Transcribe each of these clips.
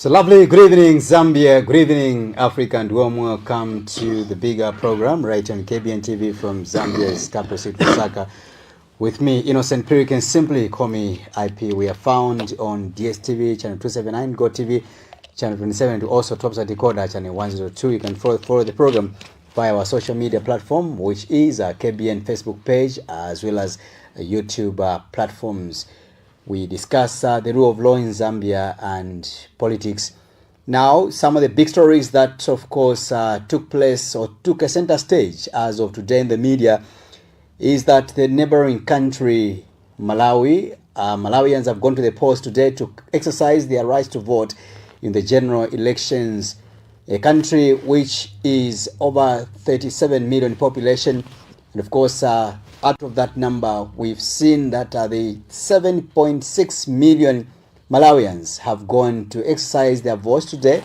So lovely, good evening Zambia, good evening Africa, and warm welcome to the bigger program right on KBN TV from Zambia's capital city, Lusaka. With me, Innocent Piri, can simply call me IP. We are found on DSTV, channel 279, GoTV, channel 27, and also Topside Decoder, channel 102. You can follow the program via our social media platform, which is our KBN Facebook page, as well as YouTube platforms. We discuss the rule of law in Zambia and politics. Now, some of the big stories that, of course, took place or took a center stage as of today in the media is that the neighboring country, Malawi, Malawians have gone to the polls today to exercise their right to vote in the general elections. A country which is over 37 million population, and of course, out of that number, we've seen that the 7.6 million Malawians have gone to exercise their votes today,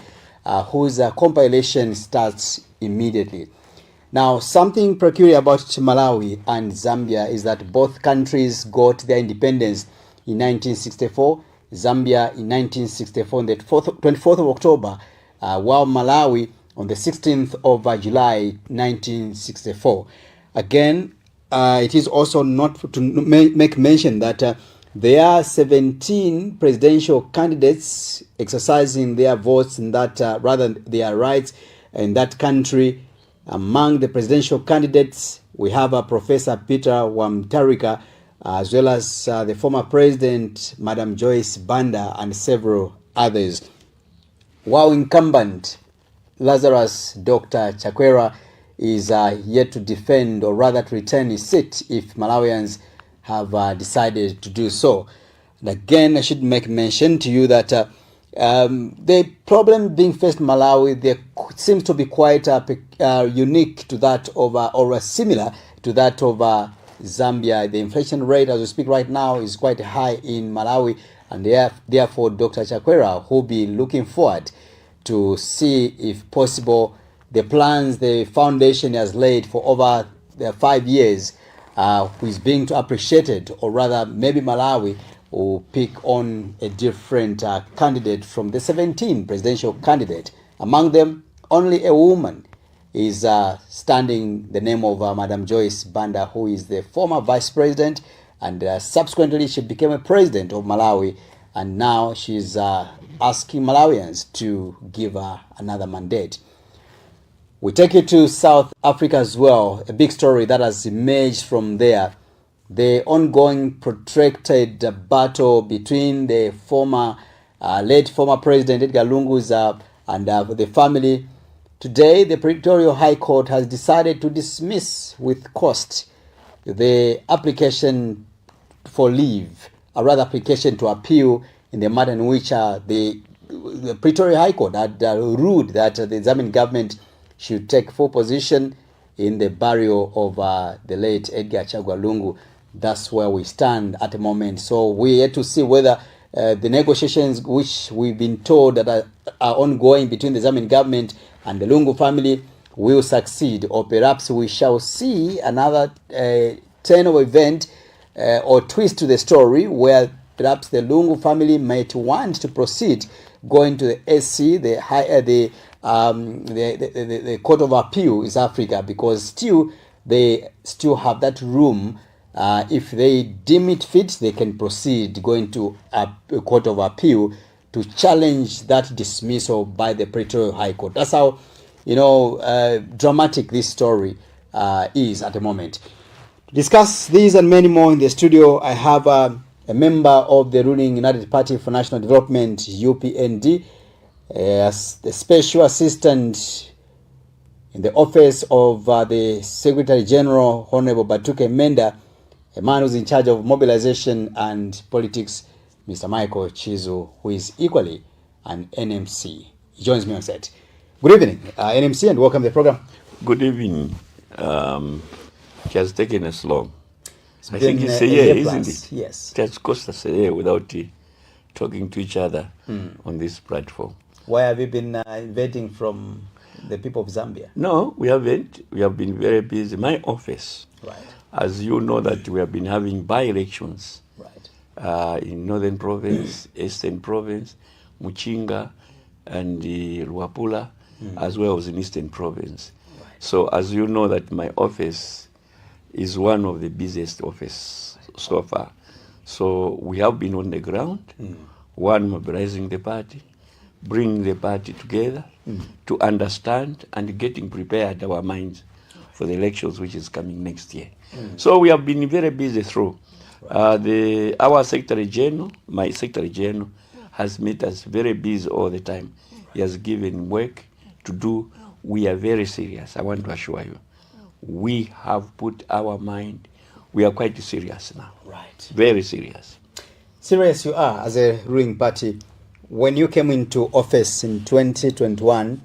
whose compilation starts immediately. Now, something peculiar about Malawi and Zambia is that both countries got their independence in 1964, Zambia in 1964 on the 24th of October, while Malawi on the 16th of July 1964. Again, it is also not to make mention that there are 17 presidential candidates exercising their votes in that, rather their rights in that country. Among the presidential candidates, we have Professor Peter Wamtarika, as well as the former president, Madam Joyce Banda, and several others. While incumbent Lazarus Dr. Chakwera is yet to defend, or rather to retain his seat if Malawians have decided to do so. And again, I should make mention to you that the problem being faced in Malawi, there seems to be quite unique to that of, or similar to that of Zambia. The inflation rate as we speak right now is quite high in Malawi, and therefore Dr. Chakwera will be looking forward to see if possible the plans the foundation has laid for over 5 years is being appreciated, or rather maybe Malawi will pick on a different candidate from the 17 presidential candidate. Among them, only a woman is standing, the name of Madam Joyce Banda, who is the former vice president, and subsequently she became a president of Malawi, and now she's asking Malawians to give her another mandate. We take it to South Africa as well, a big story that has emerged from there. The ongoing protracted battle between the late former President Edgar Lungu's and the family. Today, the Pretoria High Court has decided to dismiss with cost the application for leave, or rather application to appeal in the matter in which the Pretoria High Court had ruled that the Zambian government should take full position in the burial of the late Edgar Chagwa Lungu. That's where we stand at the moment. So we have to see whether the negotiations which we've been told that are ongoing between the Zambian government and the Lungu family will succeed, or perhaps we shall see another turn of event or twist to the story where perhaps the Lungu family might want to proceed going to the SC, the Court of Appeal is Africa, because they still have that room. If they deem it fit, they can proceed going to a Court of Appeal to challenge that dismissal by the Pretoria High Court. That's how, dramatic this story is at the moment. To discuss these and many more in the studio, I have a member of the ruling United Party for National Development, UPND, as the Special Assistant in the Office of the Secretary General, Honorable Batuke Menda, a man who's in charge of mobilization and politics, Mr. Michael Chuzu, who is equally an NMC. He joins me on set. Good evening, NMC, and welcome to the program. Good evening. It has taken us long. I think it's a year, isn't it? Yes. It has cost us a year without talking to each other on this platform. Why have you been inviting from the people of Zambia? No, we haven't. We have been very busy. My office, right, as you know, that we have been having by-elections, right, in Northern Province, Eastern Province, Muchinga, and Luapula, as well as in Eastern Province. Right. So as you know that my office is one of the busiest offices so far. So we have been on the ground, one, mobilizing the party, bringing the party together to understand and getting prepared our minds for the elections which is coming next year. So we have been very busy through. Our Secretary General, my Secretary General, has made us very busy all the time. He has given work to do. We are very serious, I want to assure you. We have put our mind, we are quite serious now. Right. Very serious. Serious you are as a ruling party. When you came into office in 2021,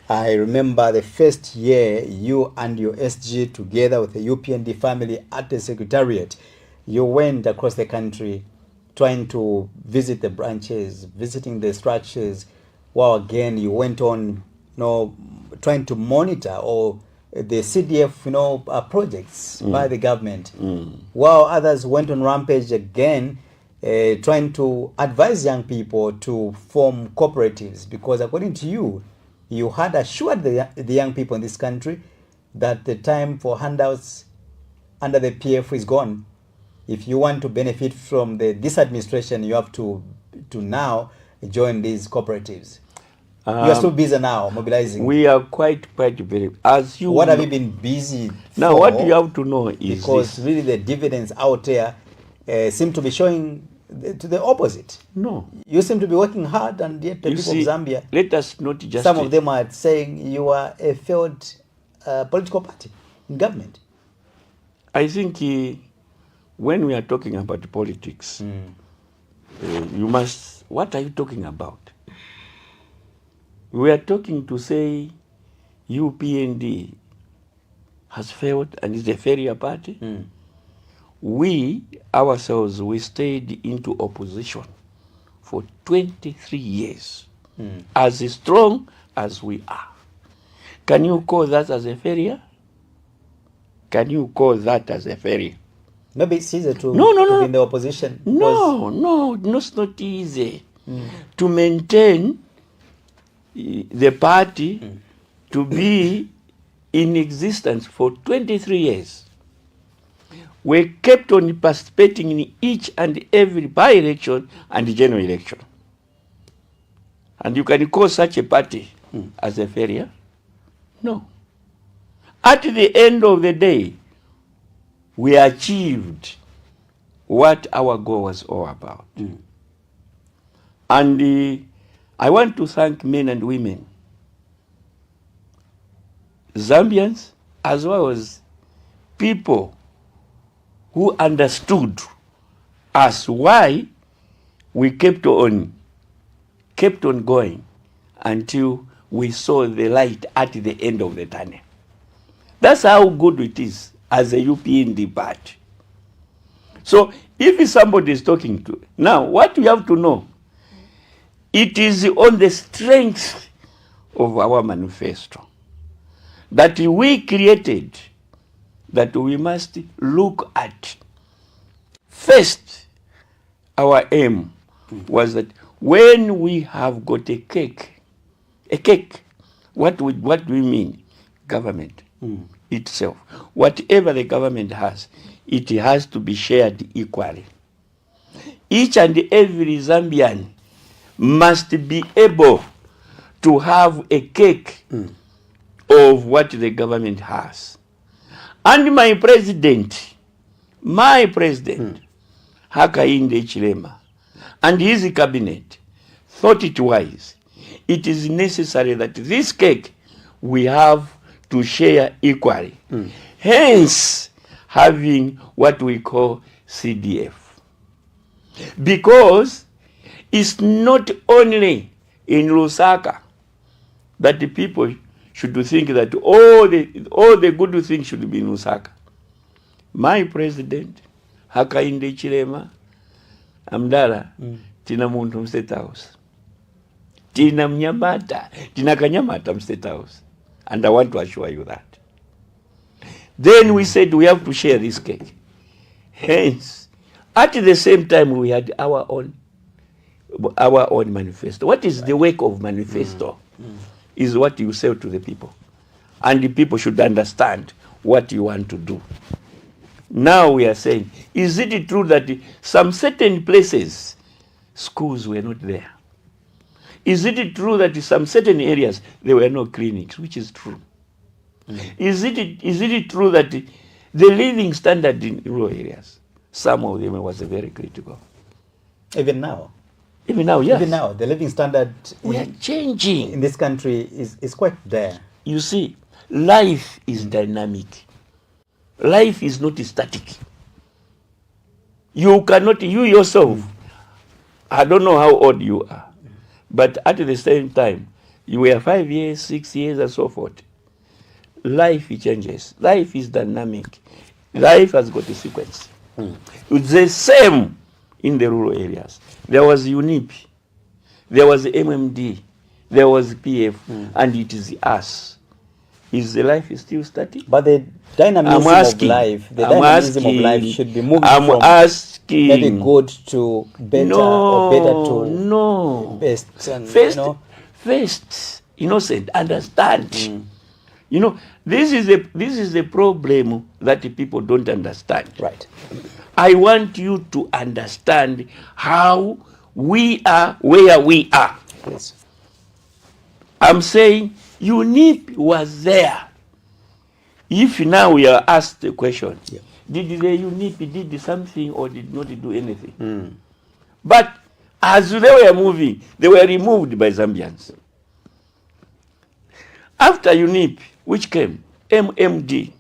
I remember the first year you and your SG together with the UPND family at the Secretariat, you went across the country trying to visit the branches, visiting the structures, while again you went on, trying to monitor or the CDF, projects by the government, while others went on rampage again, trying to advise young people to form cooperatives, because according to you, you had assured the young people in this country that the time for handouts under the PF is gone. If you want to benefit from this administration, you have to now join these cooperatives. You are still busy now mobilizing. We are quite very, as you What have you been busy now for? What you have to know is because really the dividends out there seem to be showing to the opposite. No. You seem to be working hard, and yet the people of Zambia, let us not just... Some of them are saying you are a failed political party in government. I think when we are talking about politics, you must... What are you talking about? We are talking to say UPND has failed and is a failure party. We, ourselves, we stayed into opposition for 23 years, as strong as we are. Can you call that as a failure? Can you call that as a failure? Maybe it's easier to be in the opposition. No, it's not easy to maintain the party to be in existence for 23 years. We kept on participating in each and every by-election and general election. And you can call such a party as a failure? No. At the end of the day, we achieved what our goal was all about. And I want to thank men and women, Zambians, as well as people who understood us, why we kept on going until we saw the light at the end of the tunnel. That's how good it is as a UPND party. So if somebody is talking to... Now, what we have to know, it is on the strength of our manifesto that we created that we must look at. First, our aim was that when we have got a cake, what do we mean? Government itself. Whatever the government has, it has to be shared equally. Each and every Zambian must be able to have a cake of what the government has. And my president, Hakainde Chilema, and his cabinet thought it wise. It is necessary that this cake we have to share equally. Hence, having what we call CDF. Because it's not only in Lusaka that the people should think that all the good things should be in Lusaka. My president, Hakainde Chilema, Amdala, tina muntu State House. Tina mnyamata, tina kanyamata State House. And I want to assure you that. Then we said we have to share this cake. Hence, at the same time we had our own our own manifesto. What is the work of manifesto? Is what you say to the people. And the people should understand what you want to do. Now we are saying, is it true that some certain places, schools were not there? Is it true that in some certain areas there were no clinics, which is true? Is it true that the living standard in rural areas, some of them was very critical? Even now? Even now, yes. Even now, the living standard we are changing in this country is quite there. You see, life is dynamic. Life is not static. You cannot, you yourself, I don't know how old you are, but at the same time, you were 5 years, 6 years, and so forth. Life changes. Life is dynamic. Life has got a sequence. It's the same in the rural areas. There was UNIP, there was MMD, there was PF, and it is us. Is the life still static? But the dynamism of life, of life should be moving from maybe good to better or better to best. And, first, innocent, understand. You know, this is the problem that the people don't understand. Right. I want you to understand how we are where we are. Yes. I'm saying UNIP was there. If now we are asked the question, did the UNIP did something or did not do anything? But as they were moving, they were removed by Zambians. After UNIP, which came, MMD.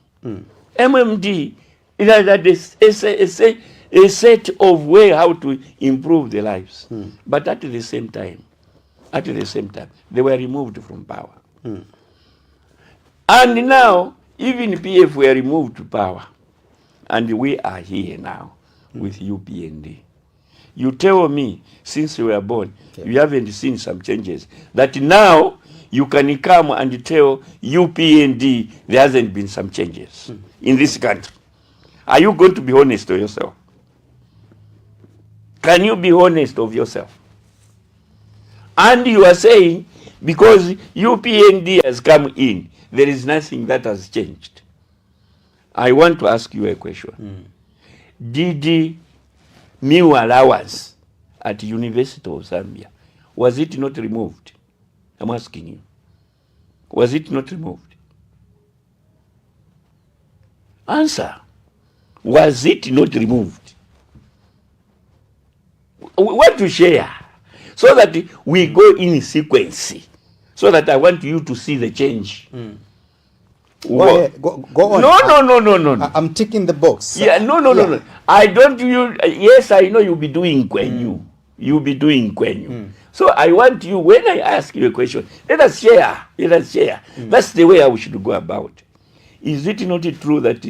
MMD is a set of way how to improve the lives. But at the same time, they were removed from power. And now, even PF were removed to power. And we are here now with UPND. You tell me, since you were born, you haven't seen some changes. That now, you can come and tell UPND there hasn't been some changes in this country. Are you going to be honest to yourself? Can you be honest of yourself? And you are saying, because UPND has come in, there is nothing that has changed. I want to ask you a question. Did the meal allowance at the University of Zambia, was it not removed? I'm asking you. Was it not removed? Answer. Was it not removed? We want to share so that we go in sequence. So that I want you to see the change. Go ahead, go on. No. I'm ticking the box. Yeah, no. I don't. Yes, I know you'll be doing Kwenyu. You'll be doing Kwenyu. So I want you, when I ask you a question, let us share. That's the way we should go about. Is it not true that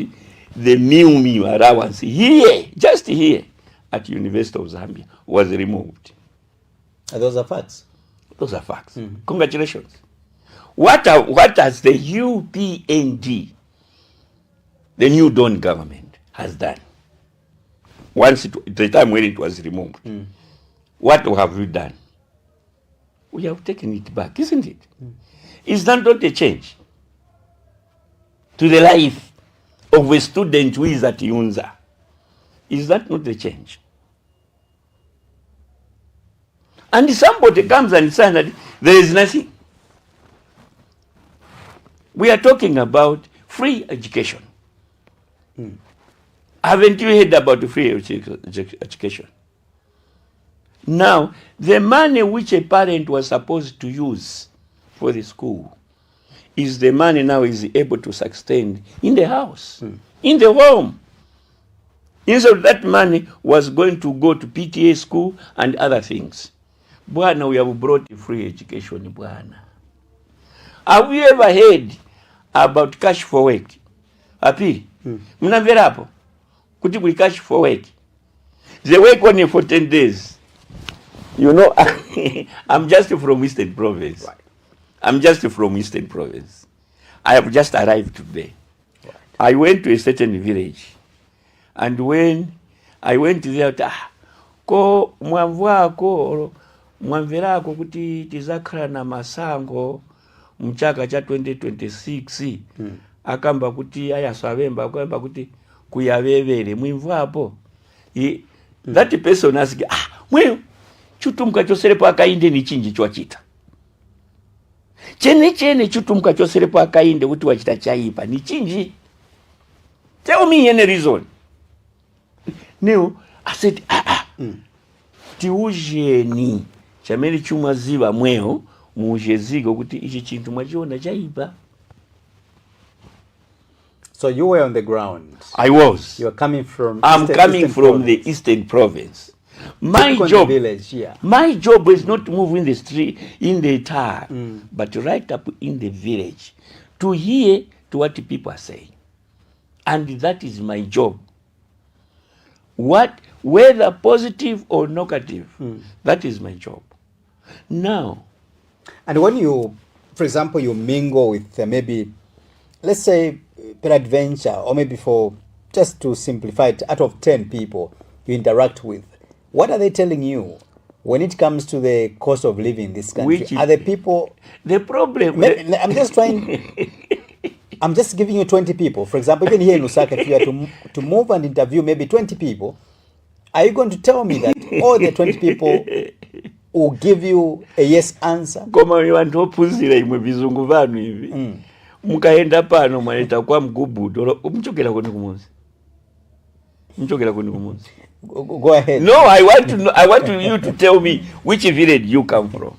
the meal allowance here, just here, at University of Zambia, was removed? Those are facts. Those are facts. Congratulations. What has the UPND, the New Dawn government, has done? Once the time when it was removed, what have we done? We have taken it back, isn't it? Is that not a change to the life of a student who is at Yunza? Is that not a change? And somebody comes and says that there is nothing. We are talking about free education. Haven't you heard about free education? Now, the money which a parent was supposed to use for the school is the money now is able to sustain in the house, in the home. Instead of that money was going to go to PTA school and other things. Bwana, we have brought free education, Bwana. Have you ever heard about cash for work? Api, mnamvera hapo? Kuti we cash for work. They work only for 10 days. You know, I'm just from Eastern Province. Right. I'm just from Eastern Province. I have just arrived today. Right. I went to a certain village. And when I went there, ko mwavwako mwamverako kuti tizakhala na masankho mchaka cha 2026 akamba kuti ayasavemba akamba kuti kuyavevere mwimvapo that person ask mwe chutumka choserepo akainde ni chinji chwachita chene chutumka choserepo akainde kuti wachita chaipa ni chinji. Tell me any reason. No, I said tiujeni chamene chumaziva mweo mujeziga kuti ichi chintu mwachiona chaipa. So you were on the ground. I was. You are coming from. I'm coming from the Eastern Province. My job, village, yeah. My job is not to move in the street, in the town, but right up in the village, to hear to what the people are saying, and that is my job. What, whether positive or negative, that is my job. Now, and when you, for example, you mingle with maybe, let's say, peradventure, or maybe for just to simplify it, out of 10 people you interact with, what are they telling you when it comes to the cost of living in this country? Are the people... The problem... I'm just trying... I'm just giving you 20 people. For example, even here in Lusaka, if you are to move and interview maybe 20 people, are you going to tell me that all the 20 people will give you a yes answer? Koma wantu opuzira imwe bizungu vanu hivi. Mukaenda pano mwaneta kwa mgubudo. Mchokela kuni kumuzi. Mchokela kuni kumuzi. Go ahead. No, I want you to tell me which village you come from.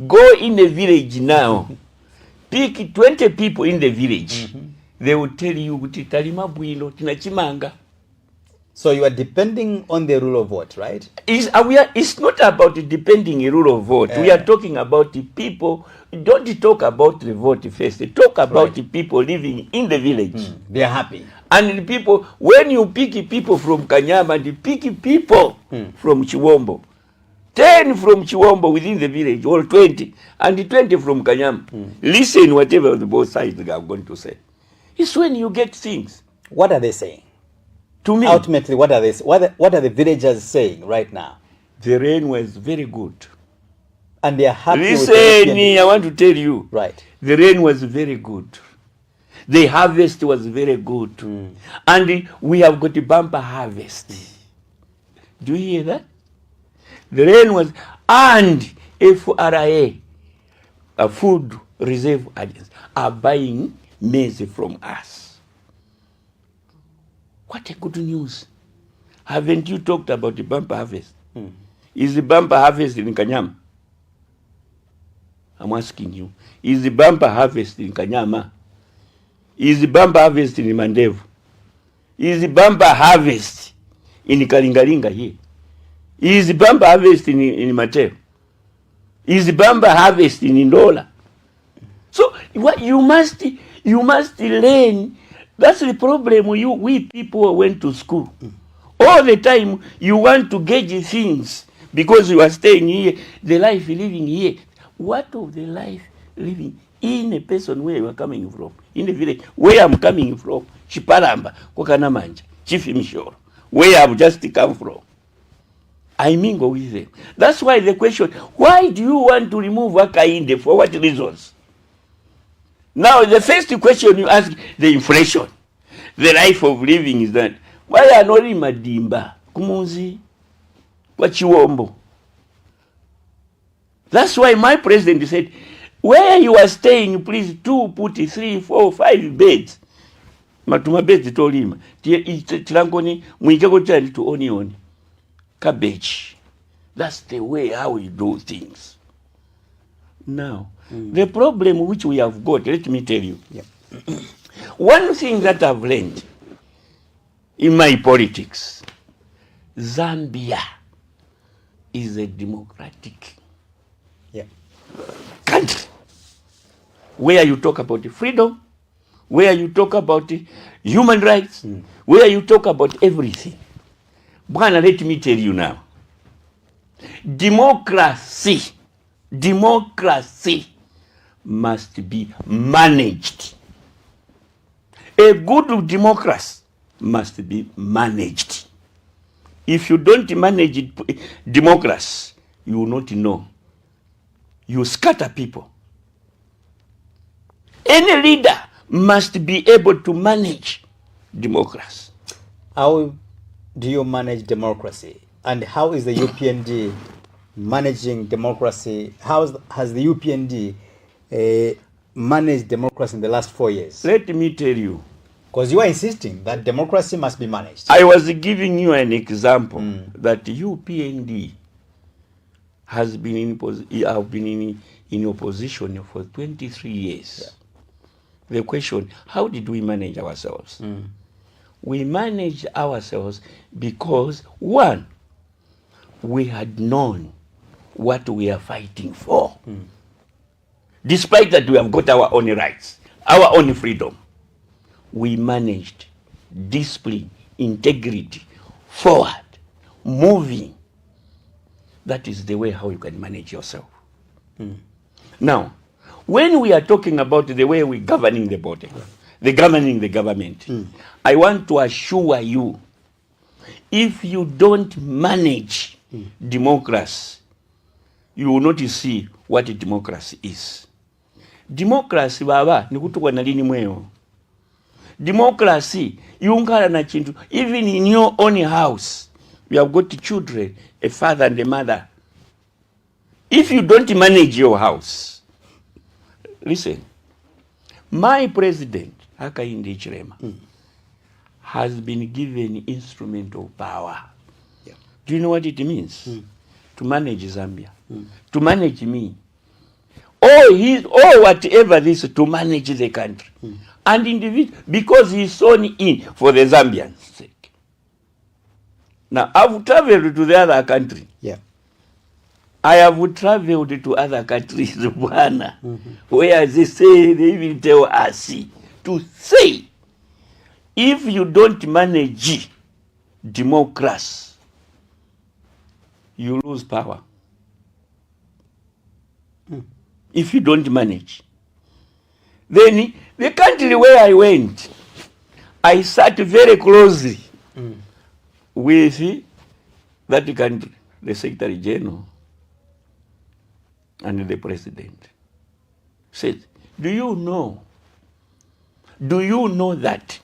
Go in a village now. Pick 20 people in the village. They will tell you kuti talima bwino tinachimanga. So you are depending on the rule of vote, right? It's not about depending a rule of vote. We are talking about the people. Don't talk about the vote first. Talk about the people living in the village. They are happy. And the people, when you pick people from Kanyama, and you pick people from Chiwombo, 10 from Chiwombo within the village, or 20, and the 20 from Kanyama, listen whatever the both sides are going to say. It's when you get things. What are they saying? To me, ultimately, what are they? What are the villagers saying right now? The rain was very good, and they are happy. Listen, I want to tell you. Right. The rain was very good. The harvest was very good, and we have got a bumper harvest. Do you hear that? The rain was, and FRA, a food reserve agents, are buying maize from us. What a good news. Haven't you talked about the bumper harvest? Is the bumper harvest in Kanyama? I'm asking you. Is the bumper harvest in Kanyama? Is the bumper harvest in Mandevu? Is the bumper harvest in Kalingalinga here? Is the bumper harvest in Mateo? Is the bumper harvest in Ndola? So what you must learn. That's the problem. We people went to school. All the time you want to gauge things because you are staying here, the life living here. What of the life living in a person where you are coming from? In the village where I'm coming from, Chipalamba, Kokanamanja, Chifimishoro, where I've just come from. I mingle with them. That's why the question, why do you want to remove Wakainde? For what reasons? Now, the first question you ask, the inflation, the life of living is that, why are not in Madimba, Kumuzi, Wachiwombo? That's why my president said, where you are staying, please put 3, 4, 5 beds. Matuma beds told him, Tilangoni, Mwikako chali to onion, cabbage. That's the way how we do things. Now, the problem which we have got, let me tell you. One thing that I've learned in my politics, Zambia is a democratic country where you talk about freedom, where you talk about human rights, where you talk about everything. Bwana, let me tell you now. Democracy must be managed. A good democracy must be managed. If you don't manage democracy, you will not know. You scatter people. Any leader must be able to manage democracy. How do you manage democracy? And how is the UPND managing democracy? How has the UPND managed democracy in the last 4 years? Let me tell you. Because you are insisting that democracy must be managed. I was giving you an example that UPND has been in opposition for 23 years. Yeah. The question, how did we manage ourselves? We managed ourselves because, one, we had known what we are fighting for. Despite that we have got our own rights, our own freedom, we managed discipline, integrity, forward, moving. That is the way how you can manage yourself. Now, when we are talking about the way we're governing the body, governing the government, I want to assure you, if you don't manage democracy, you will not see what democracy is. Democracy baba ni kutukwa na lini mweo. Democracy yungala na chintu. Even in your own house, you have got children, a father and a mother. If you don't manage your house, listen, my president Hakainde Hichilema has been given instrument of power. Yeah. Do you know what it means? To manage Zambia, to manage me, or whatever this, to manage the country, and individual, because he's sown in for the Zambians' sake. Now, I've traveled to the other country. Yeah. I have traveled to other countries, where they say, they will tell us to say, if you don't manage democracy, you lose power. If you don't manage. Then, the country where I went, I sat very closely with that country, the Secretary General and the President. Said, do you know that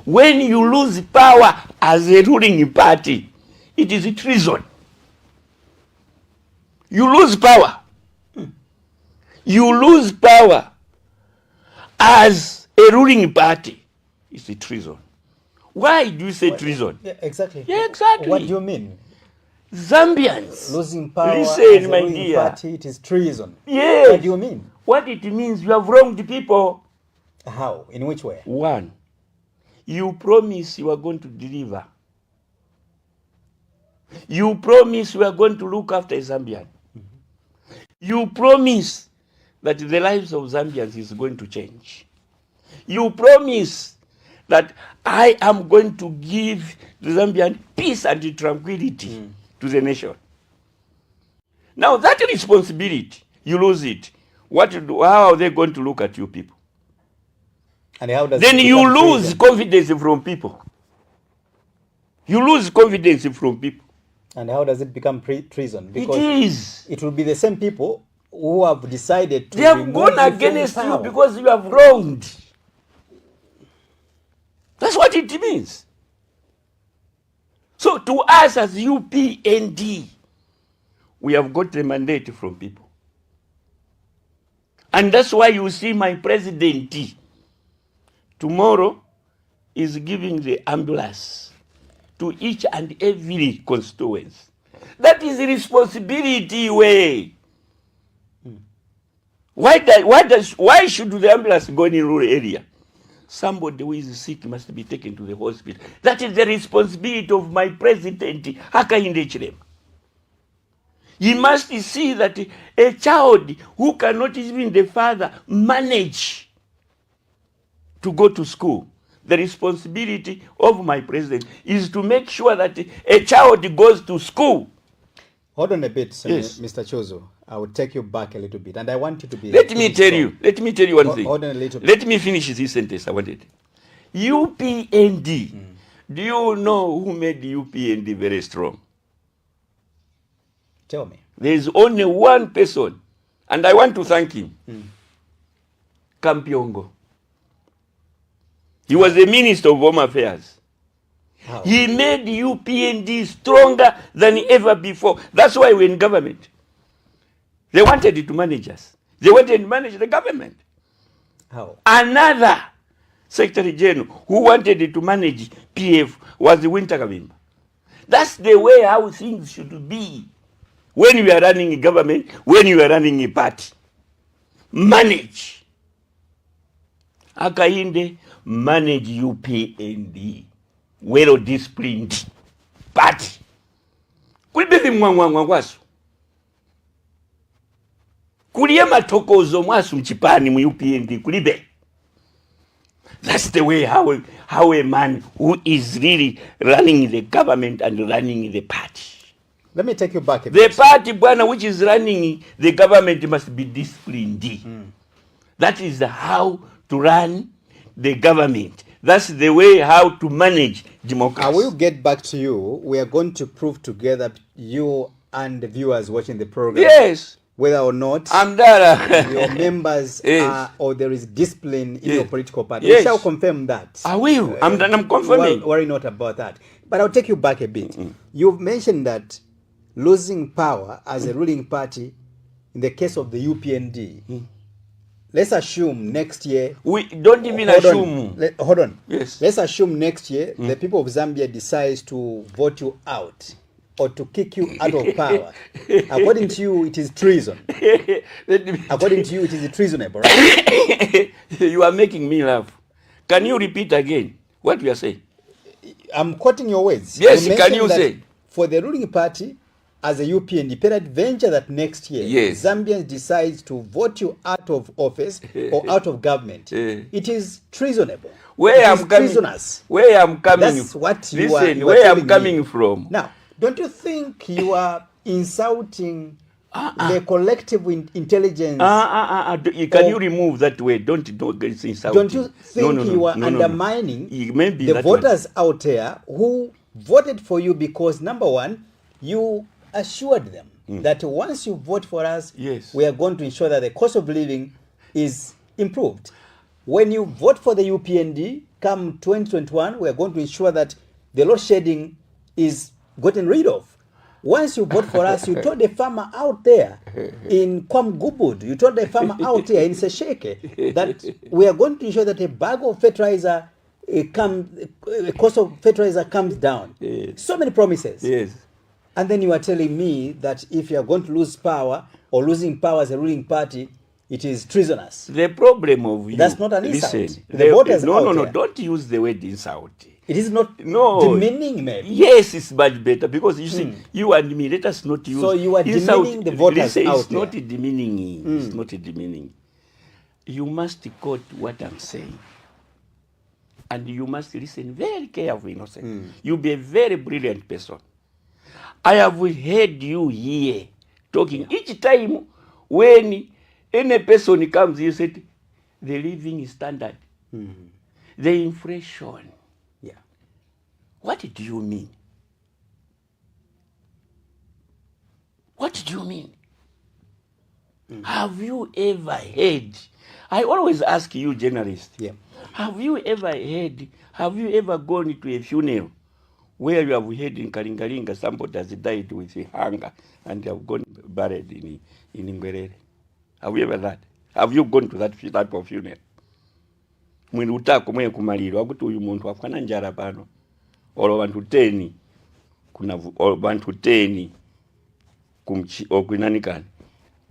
when you lose power as a ruling party, it is a treason? You lose power. You lose power as a ruling party. It's a treason. Why do you say treason? Yeah, exactly. Yeah, exactly. What do you mean? Zambians. Losing power Listen, as a my ruling dear. party, it is treason. Yes. What do you mean? What it means, you have wronged the people. How? In which way? One, you promise you are going to deliver. You promise you are going to look after a Zambian. You promise that the lives of Zambians is going to change. You promise that I am going to give the Zambian peace and tranquility to the nation. Now that responsibility, you lose it. How are they going to look at you people? And how does then it you become lose treason? confidence from people. You lose confidence from people. And how does it become treason? Because it is. It will be the same people who have decided to. They have gone against you because you have wronged. That's what it means. So to us as UPND, we have got a mandate from people. And that's why you see my president tomorrow is giving the ambulance to each and every constituency. That is the responsibility way. Why should the ambulance go in rural area? Somebody who is sick must be taken to the hospital. That is the responsibility of my president, Hakainde Hichilema. He must see that a child who cannot even the father manage to go to school, the responsibility of my president is to make sure that a child goes to school. Hold on a bit, yes. Mr. Chuzu. I will take you back a little bit, and I want you to be. Let me tell you one thing. Hold on a little bit. Let me finish this sentence. I wanted. UPND. Do you know who made UPND very strong? Tell me. There is only one person, and I want to thank him. Kampiongo. He was the Minister of Home Affairs. How? He made UPND stronger than ever before. That's why we're in government. They wanted to manage us. They wanted to manage the government. How? Another Secretary General who wanted to manage PF was the Winter Kavimba. That's the way how things should be. When you are running a government, when you are running a party. Manage. Akainde, manage UPND. Well disciplined party. Kulibevi mwasu. Kuliya matokozo mwasu mchipani mu UPND kulibe. That's the way how a man who is really running the government and running the party. Let me take you back a bit. The party bwana which is running the government must be disciplined. That is how to run the government. That's the way how to manage democracy. I will get back to you. We are going to prove together, you and the viewers watching the program. Yes. Whether or not your members are, or there is discipline in your political party. Yes. We shall confirm that. I will. I'm confirming. Worry not about that. But I'll take you back a bit. You've mentioned that losing power as a ruling party in the case of the UPND. Let's assume next year. We don't even assume. Hold on. Yes. Let's assume next year the people of Zambia decides to vote you out or to kick you out of power. According to you, it is treason. According to you, it is treasonable, right? You are making me laugh. Can you repeat again what you are saying? I'm quoting your words. Yes, can you say? For the ruling party, as a UPND, peradventure that next year, yes, Zambians decide to vote you out of office or out of government, it is treasonable. Where I'm coming, treasonous. Where I'm coming, that's what you listen, are where I'm coming from. Now, don't you think you are insulting the collective intelligence? Can you remove that word? Don't insulting. Don't you think you are undermining the voters out there who voted for you because, number one, you assured them that once you vote for us, we are going to ensure that the cost of living is improved. When you vote for the UPND, come 2021, we are going to ensure that the load shedding is gotten rid of. Once you vote for us, you told the farmer out there in Kwamgubud, you told the farmer out there in Sesheke that we are going to ensure that a bag of fertilizer, the cost of fertilizer comes down. So many promises. Yes. And then you are telling me that if you are going to lose power or losing power as a ruling party, it is treasonous. The problem of you... That's not an insult. Listen, the voters no, don't use the word insult. It is not demeaning, maybe. Yes, it's much better because you see, you and me, let us not use... So you are demeaning the voters out it's not demeaning. It's not demeaning. You must quote what I'm saying. And you must listen very carefully, innocent. You'll be a very brilliant person. I have heard you here talking each time when any person comes, you said, the living standard, the inflation. Yeah. What do you mean? What do you mean? Have you ever heard? I always ask you, journalists, have you ever heard, have you ever gone to a funeral where you have heard in Kalingalinga somebody has died with hunger and they have gone buried in Ngwerere? Have you ever that? Have you gone to that type of funeral? When utako mwe kumaliro akuti uyu muntu afana njara pano olo bantu 10 kuna olo bantu 10 kumchi okwinanikani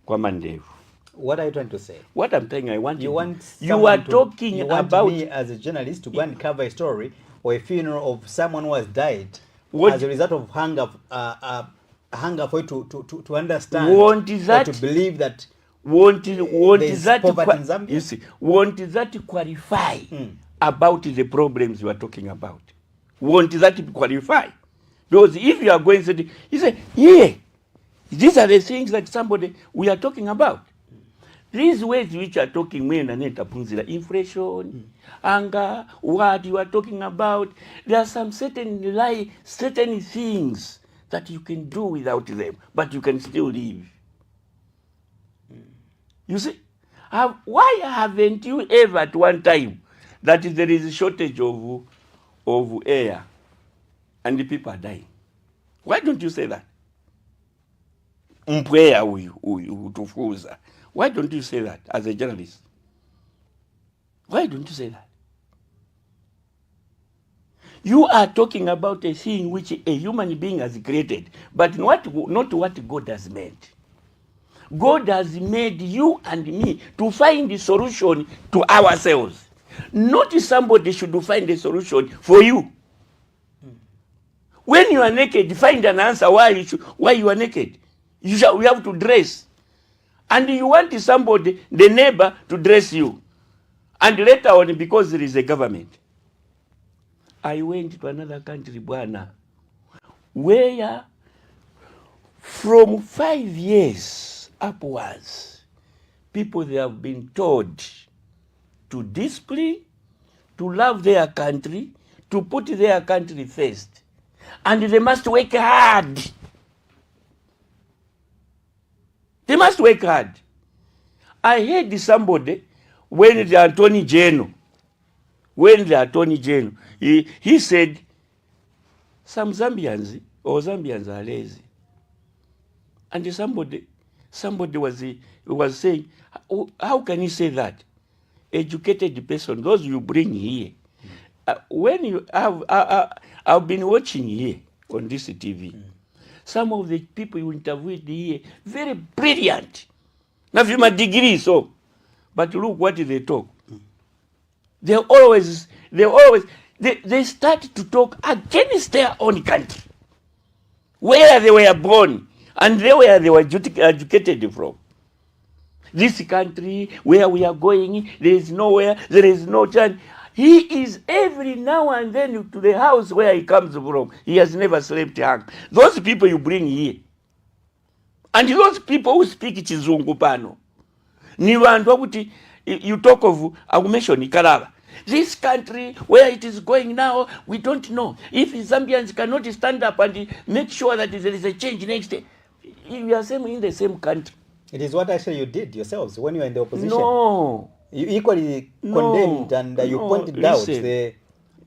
kwa mandevu. What are you trying to say? What I'm saying, you are talking about me as a journalist to go and cover a story or a funeral of someone who has died as a result of hunger for you to understand or to believe that won't that qualify about the problems you are talking about? Won't that qualify? Because if you are going to say, you say, yeah, these are the things that somebody we are talking about. These ways which are talking inflation, anger, what you are talking about, there are some certain things that you can do without them, but you can still live. You see, why haven't you ever at one time that there is a shortage of air and the people are dying? Why don't you say that? Mpweya utufuza. Why don't you say that as a journalist? Why don't you say that? You are talking about a thing which a human being has created, but not what God has made. God has made you and me to find the solution to ourselves. Not somebody should find a solution for you. When you are naked, find an answer why you are naked. You have to dress. And you want somebody, the neighbor, to dress you. And later on, because there is a government. I went to another country, Bwana, where from 5 years upwards, people they have been told to discipline, to love their country, to put their country first. And they must work hard. They must work hard. I heard somebody, when the Attorney General, he said, some Zambians are lazy. And somebody was saying, how can you say that? Educated person, those you bring here. When you have, I've been watching here on this TV. Some of the people you interviewed here, very brilliant. Now, you have degree, so, but look what they talk. They start to talk against their own country, where they were born and where they were educated from. This country, where we are going, there is nowhere, there is no chance. He is every now and then to the house where he comes from. He has never slept hang. Those people you bring here, and those people who speak Chizungu pano, ni vantu wakuti, you talk of mention Ikaraba. This country, where it is going now, we don't know. If Zambians cannot stand up and make sure that there is a change next day, you are in the same country. It is what actually you did yourselves when you were in the opposition. No. You equally condemned and you pointed out the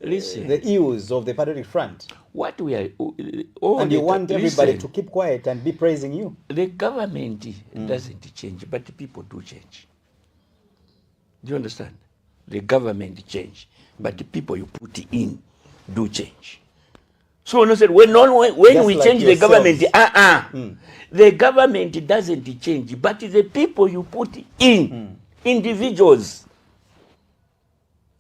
ills of the Patriotic Front. What we are, and you want everybody to keep quiet and be praising you. The government doesn't change, but the people do change. Do you understand? The government change, but the people you put in do change. So no said when we change the government, the government doesn't change, but the people you put in, individuals.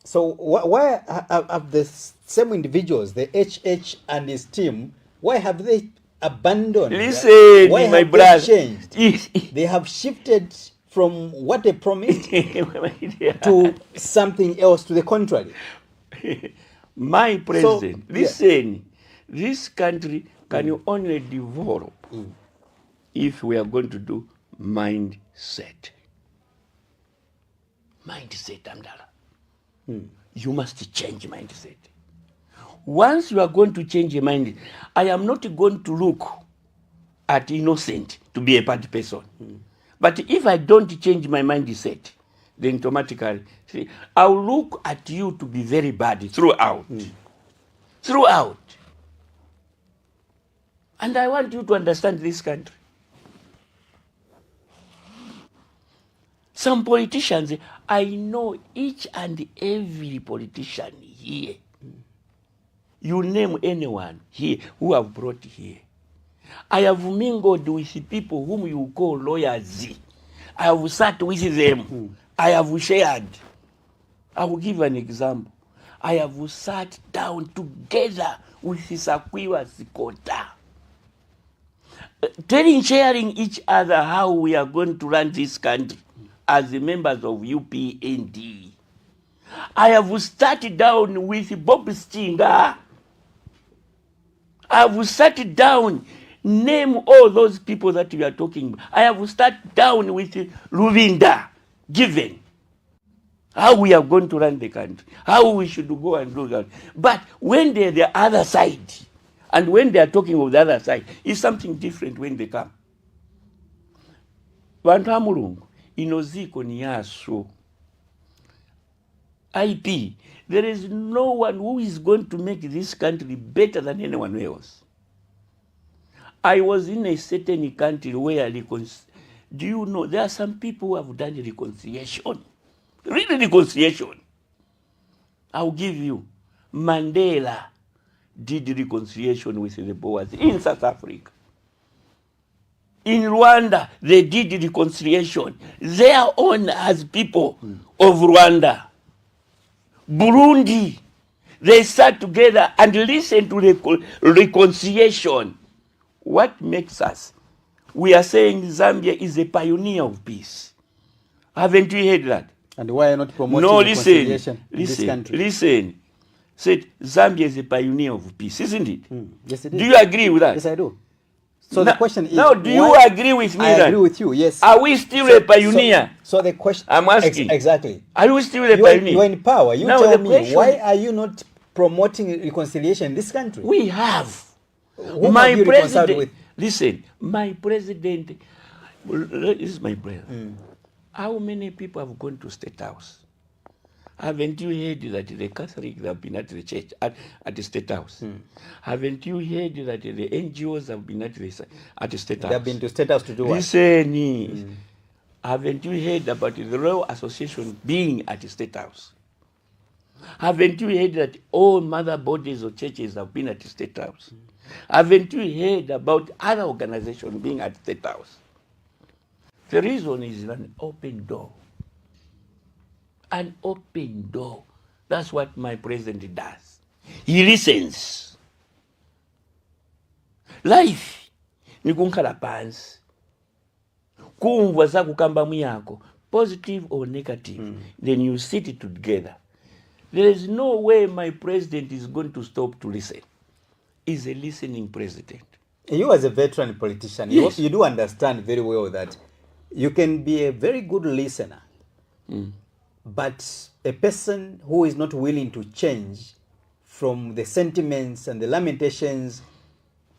So why have the same individuals, the HH and his team, why have they abandoned? Listen, why my have brother, they changed? They have shifted from what they promised to something else, to the contrary. My president, listen, this country can only develop if we are going to do mindset. Mindset, Amdala. You must change mindset. Once you are going to change your mind, I am not going to look at innocent to be a bad person. But if I don't change my mindset, then automatically, I'll look at you to be very bad throughout. Throughout. And I want you to understand this country. Some politicians, I know each and every politician here. You name anyone here who have brought here. I have mingled with people whom you call lawyers. I have sat with them. I have shared. I will give an example. I have sat down together with Sakwiwa Sikota, sharing each other how we are going to run this country as the members of UPND. I have sat down with Bob Stinga. I have sat down, name all those people that we are talking about. I have sat down with Luvinda, given how we are going to run the country, how we should go and do that. But when they're the other side, And when they are talking of the other side, it's something different when they come. Bantu ba Mulungu, inoziko ni yaso. IP, there is no one who is going to make this country better than anyone else. I was in a certain country where do you know there are some people who have done reconciliation? Really reconciliation. I'll give you. Mandela did reconciliation with the Boers in South Africa. In Rwanda, they did reconciliation. Their own as people of Rwanda. Burundi, they sat together and listened to reconciliation. What makes us? We are saying Zambia is a pioneer of peace. Haven't you heard that? And why are you not promoting reconciliation in this country? Listen. Said Zambia is a pioneer of peace, isn't it? Yes, it is. Do you agree with that? Yes, I do. So the question is, now, do you agree with me? I agree with you. Yes. Are we still a pioneer? So the question, I'm asking. Exactly. Are we still a pioneer? You are in power. You now tell me, why are you not promoting reconciliation in this country? We have. Who my have you president. With? Listen, my president. This is my brother. How many people have gone to State House? Haven't you heard that the Catholics have been at the church, at the State House? Haven't you heard that the NGOs have been at the State House? They have been to State House to do what? Listen, haven't you heard about the Royal Association being at the State House? Haven't you heard that all mother bodies of churches have been at the State House? Haven't you heard about other organizations being at the State House? The reason is an open door. An open door. That's what my president does. He listens. Life ni kunkhala pansi. Kumva za kukamba muyako, positive or negative. Then you sit it together. There is no way my president is going to stop to listen. He's a listening president. You as a veteran politician, yes. you do understand very well that you can be a very good listener. But a person who is not willing to change from the sentiments and the lamentations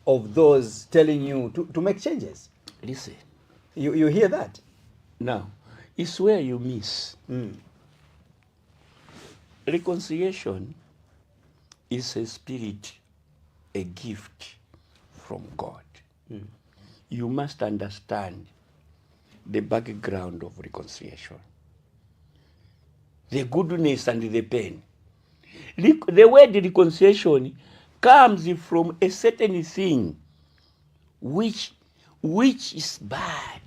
of those telling you to make changes. Listen. You hear that? Now, it's where you miss. Reconciliation is a spirit, a gift from God. You must understand the background of reconciliation. The goodness and the pain. The word reconciliation comes from a certain thing which is bad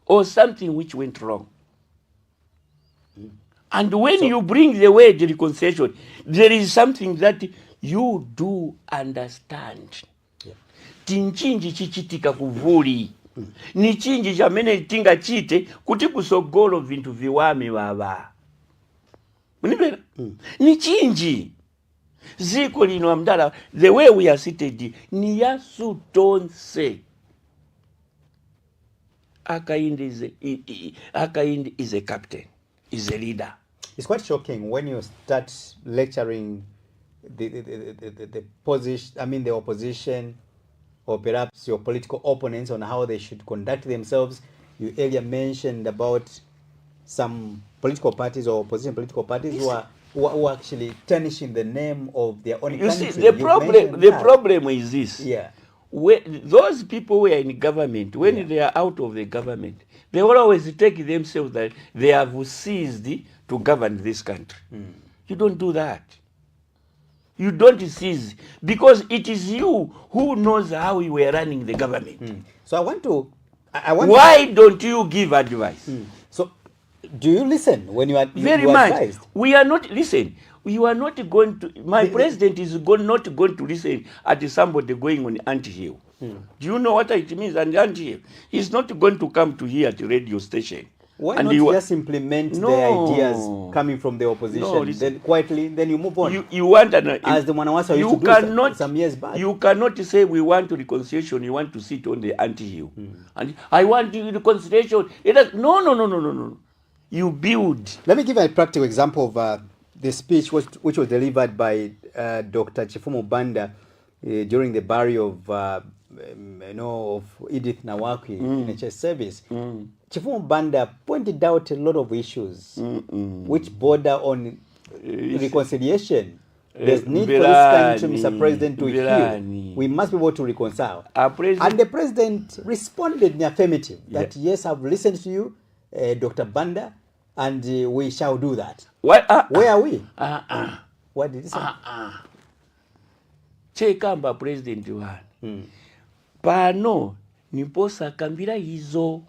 or something which went wrong. And when you bring the word reconciliation, there is something that you do understand. Tinchinji chichitika kuvuli. Ni chinji chamene tinga chite kuti kusogolo vintu viwame baba. Munibera? Ni chinji. Ziko lino amdala, the way we are seated, ni yasu tonse. Akaindi is a captain, is a leader. It's quite shocking when you start lecturing the position, the opposition, or perhaps your political opponents on how they should conduct themselves. You earlier mentioned about some political parties or opposition political parties who are actually tarnishing the name of their own country. You see, the problem is this. Yeah. Those people who are in government, when they are out of the government, they will always take themselves that they have seized to govern this country. You don't do that. You don't seize, because it is you who knows how you were running the government. So I want Why don't you give advice? So do you listen when you are very much advised? We are not listen. You are not going to. My president is not going to listen at somebody going on ant-hill. Do you know what it means? And ant-hill, he's not going to come to here at the radio station. Why not just implement the ideas coming from the opposition? Then quietly, then you move on. You want as the Mwanawasa used to do some years back. You cannot say we want reconciliation. You want to sit on the ant-hill, and I want reconciliation. No. You build. Let me give a practical example of the speech which was delivered by Dr. Chifumu Banda during the burial of of Edith Nawaki in a church service, Chifumu Banda pointed out a lot of issues which border on reconciliation. There's need for this country, Mr. President, to heal. We must be able to reconcile. And the president responded in the affirmative that yes, I've listened to you, Dr. Banda, and we shall do that. What? Where are we? What did he say? Chekamba president one. Pano niposa kambira hizo.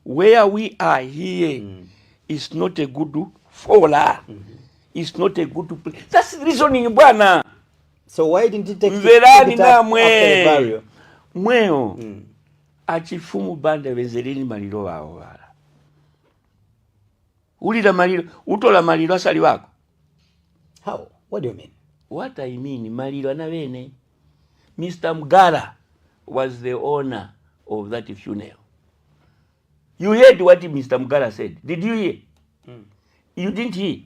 Where we are here is not a good faller. It's not a good place. That's the reasoning, bwana. So why didn't he take it after the burial? Mweo. Achifumu Banda vezereni maliro wao wala. Ulila maliro, utola maliro asali wako. How? What do you mean? What I mean, maliro anavene. Mr. Mgara was the owner of that funeral. You heard what Mr. Mgara said. Did you hear? You didn't hear.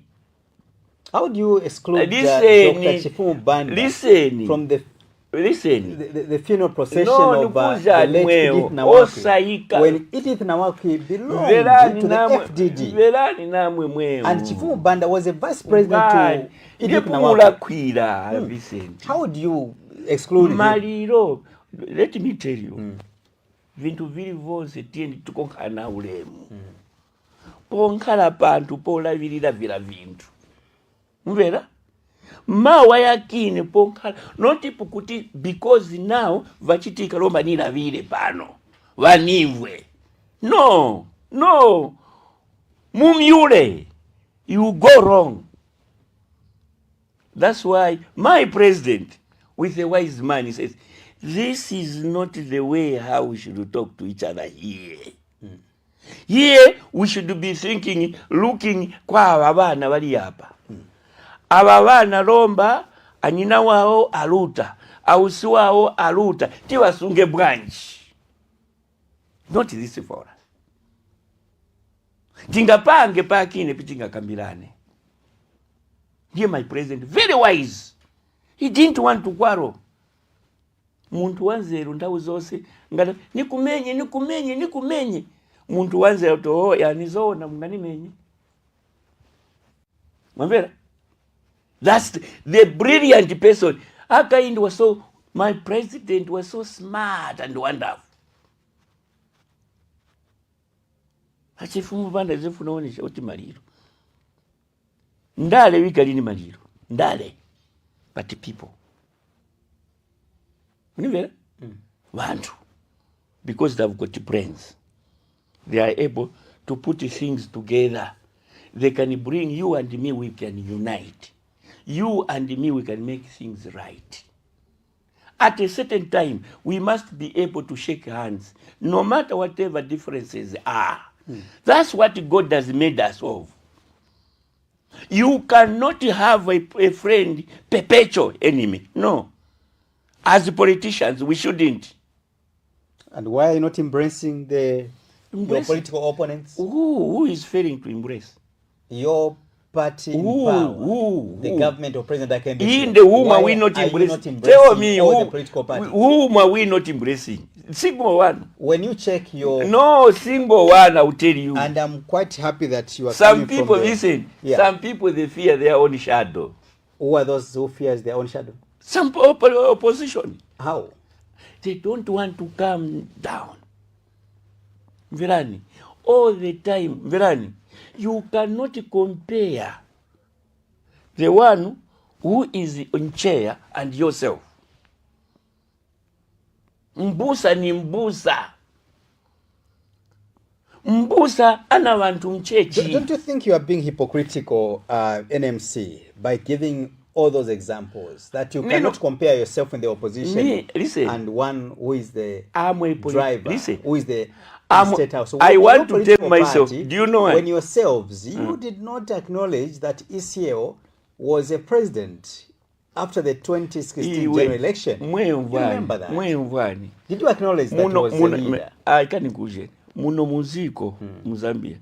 How do you exclude Dr. Chifumu Banda from the funeral procession of the late Edith Nawaki, when Edith Nawaki belonged to the FDD, and Chifumu Banda was a vice president to Edith Nawaki? How do you exclude him? Let me tell you, vintu vili vose tiendi tukonkana ulemu. Ponkala pantu pola vilila vila vintu. Mvera? Mawa yakine ponkala. Noti pukuti because now vachitika lomba nila vile pano. Vanivwe. No. Mumyule. You go wrong. That's why my president, with a wise man, he says, this is not the way how we should talk to each other here. Here we should be thinking, looking kwa abana bali hapa. Ababana lomba anyina wao aluta, ausi wao aluta, tiwasunge branch. Not this for us. Tingapange pakine pitinga kambilane. Here my president, very wise. He didn't want to quarrel. Muntu wanzeru ndawu zose ngala nikumenye. Muntu wanzeru to yanizona mnganimenye. Mwambera? That's the brilliant person. Akaindi was so, my president was so smart and wonderful. Achifumu Banda zefu naonesha oti maliro. Ndale wikalini maliro. Ndale. But the people. Bantu. Because they've got brains. They are able to put things together. They can bring you and me, we can unite. You and me, we can make things right. At a certain time, we must be able to shake hands, no matter whatever differences are. That's what God has made us of. You cannot have a friend, perpetual enemy. No. As politicians, we shouldn't. And why are you not embracing your political opponents? Who is failing to embrace? Your party in power, the government of President Akembe. In the whom are we not embracing? Tell me the political parties? Whom are we not embracing? Single one. When you check your... No, single one, I will tell you. And I'm quite happy that you are some people, listen, some people, they fear their own shadow. Who are those who fears their own shadow? Some opposition. How? They don't want to come down. Virani, all the time, Virani, you cannot compare the one who is in chair and yourself. Mbusa ni mbusa. Mbusa ana wantu mchechi. Don't you think you are being hypocritical, NMC, by giving all those examples that you cannot compare yourself in the opposition and one who is the driver, who is the state house? So I want to tell myself, do you know when yourselves, you did not acknowledge that ECL was a president after the 2016 general election. You remember that? Did you acknowledge that he was a leader? I can't go yet. Muno muziko, Zambia.